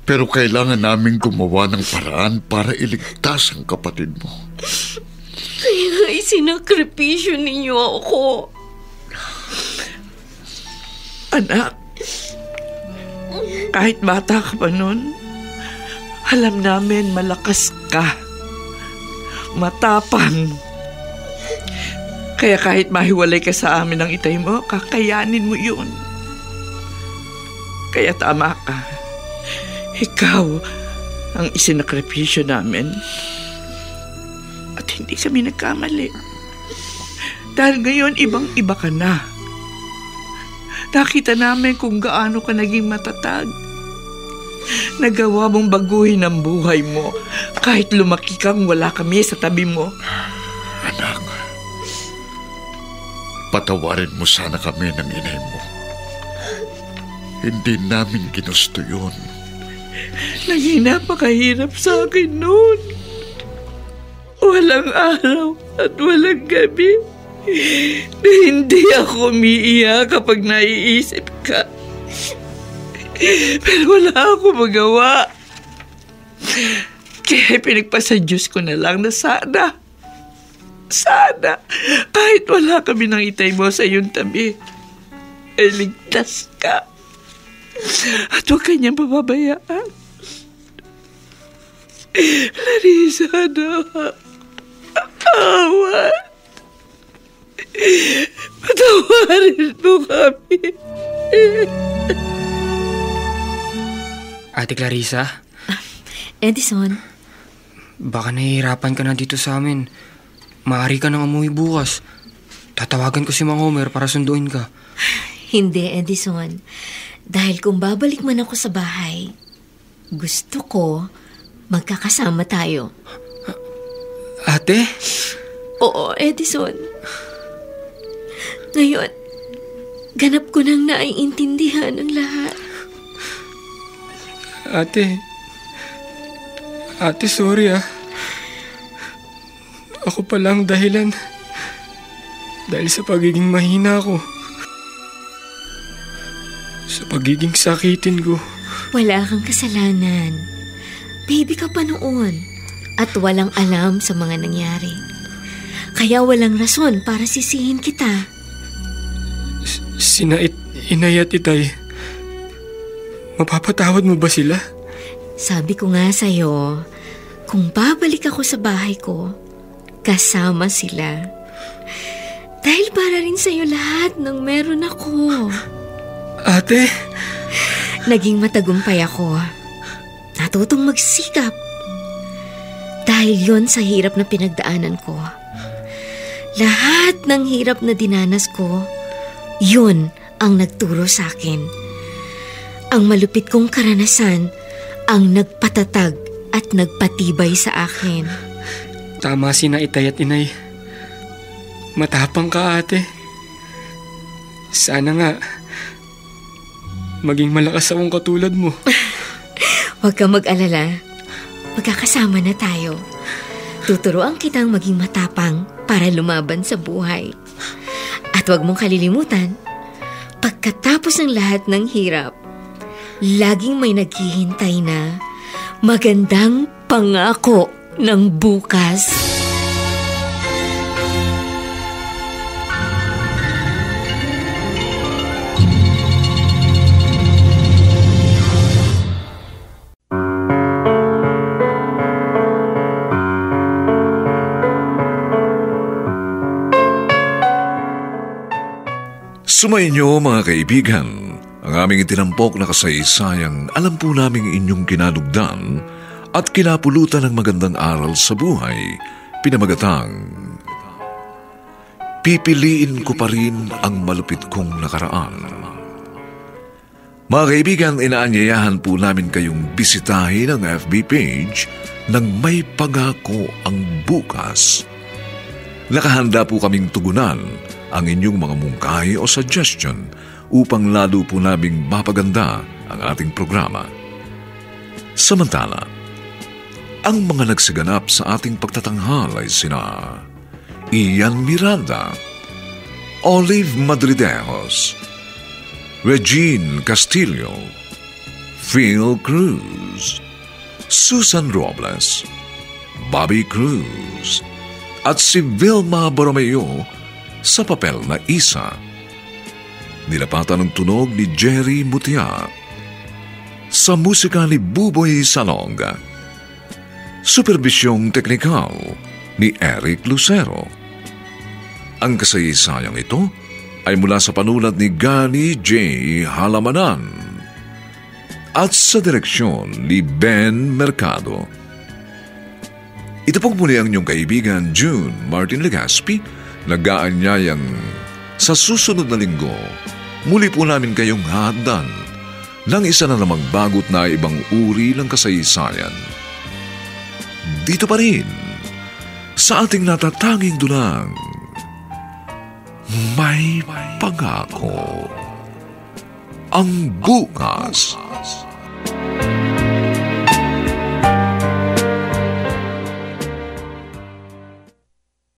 Pero kailangan namin gumawa ng paraan para iligtas ang kapatid mo. Kaya isinakripisyo ninyo ako. Anak, kahit bata ka pa nun, alam namin malakas ka. Matapang. Kaya kahit mahiwalay ka sa amin ng itay mo, kakayanin mo yun. Kaya tama ka. Ikaw ang isinakripisyo namin. At hindi kami nagkamali. Dahil ngayon, ibang-iba ka na. Nakita namin kung gaano ka naging matatag. Nagawa mong baguhin ang buhay mo kahit lumaki kang wala kami sa tabi mo. Anak, patawarin mo sana kami ng inay mo. Hindi namin ginusto yun. Naging napakahirap sa akin noon. Walang araw at walang gabi na hindi ako umiiyak kapag naiisip ka. Pero wala ako magawa. Kaya pinagpasa Diyos ko na lang na sana, kahit wala kami ng itay mo sa iyong tabi, ay ligtas ka. At huwag kanyang pababayaan. Clarissa, awa. Patawarin mo kami. Ate Clarissa? Edison? Baka nahihirapan ka na dito sa amin. Maaari ka nang umuwi bukas. Tatawagan ko si Mang Homer para sunduin ka. Hindi, Edison. Dahil kung babalik man ako sa bahay, gusto ko magkakasama tayo. Ate? Oo, Edison. Ngayon, ganap ko nang naiintindihan ang lahat. Ate, sorry ah. Ako palang dahilan. Dahil sa pagiging mahina ko. Sa pagiging sakitin ko. Wala kang kasalanan. Baby ka pa noon. At walang alam sa mga nangyari. Kaya walang rason para sisihin kita. Sina Inay at Itay, mapapatawad mo ba sila? Sabi ko nga sa'yo, kung babalik ako sa bahay ko, kasama sila. Dahil para rin sa'yo lahat ng meron ako. Ate? Naging matagumpay ako. Natutong magsikap. Dahil yon sa hirap na pinagdaanan ko. Lahat ng hirap na dinanas ko, yun ang nagturo sa akin. Ang malupit kong karanasan ang nagpatatag at nagpatibay sa akin. Tama sina Itay at Inay. Matapang ka, ate. Sana nga maging malakas akong katulad mo. Huwag kang mag-alala. Magkakasama na tayo. Tuturuan kitang maging matapang para lumaban sa buhay. At huwag mong kalilimutan, pagkatapos ng lahat ng hirap, laging may naghihintay na magandang pangako ng bukas. Sumainyo mga kaibigan, ang aming itinampok na kasaysayang alam po naming inyong kinalugdan at kinapulutan ng magandang aral sa buhay, pinamagatang Pipiliin ko pa rin ang malupit kong nakaraan. Mga kaibigan, inaanyayahan po namin kayong bisitahin ang FB page ng May Pangako ang Bukas. Nakahanda po kaming tugunan ang inyong mga mungkahi o suggestion upang lalo po naming mapaganda ang ating programa. Samantala, ang mga nagsiganap sa ating pagtatanghal ay sina Ian Miranda, Olive Madridejos, Regine Castillo, Phil Cruz, Susan Robles, Bobby Cruz, at si Vilma Borromeo sa papel na Isa. Nilapatan ng tunog ni Jerry Mutia. Sa musika ni Buboy Salonga. Superbisyong teknikal ni Eric Lucero. Ang kasaysayang ito ay mula sa panulat ni Gani J. Halamanan at sa direksyon ni Ben Mercado. Ito pong muli ang inyong kaibigan June Martin Legaspi, nag-aanyayang sa susunod na linggo, muli po namin kayong hahatdan ng isa na namang bagot na ibang uri ng kasaysayan. Dito pa rin, sa ating natatanging dulang, May Pangako ang Bukas.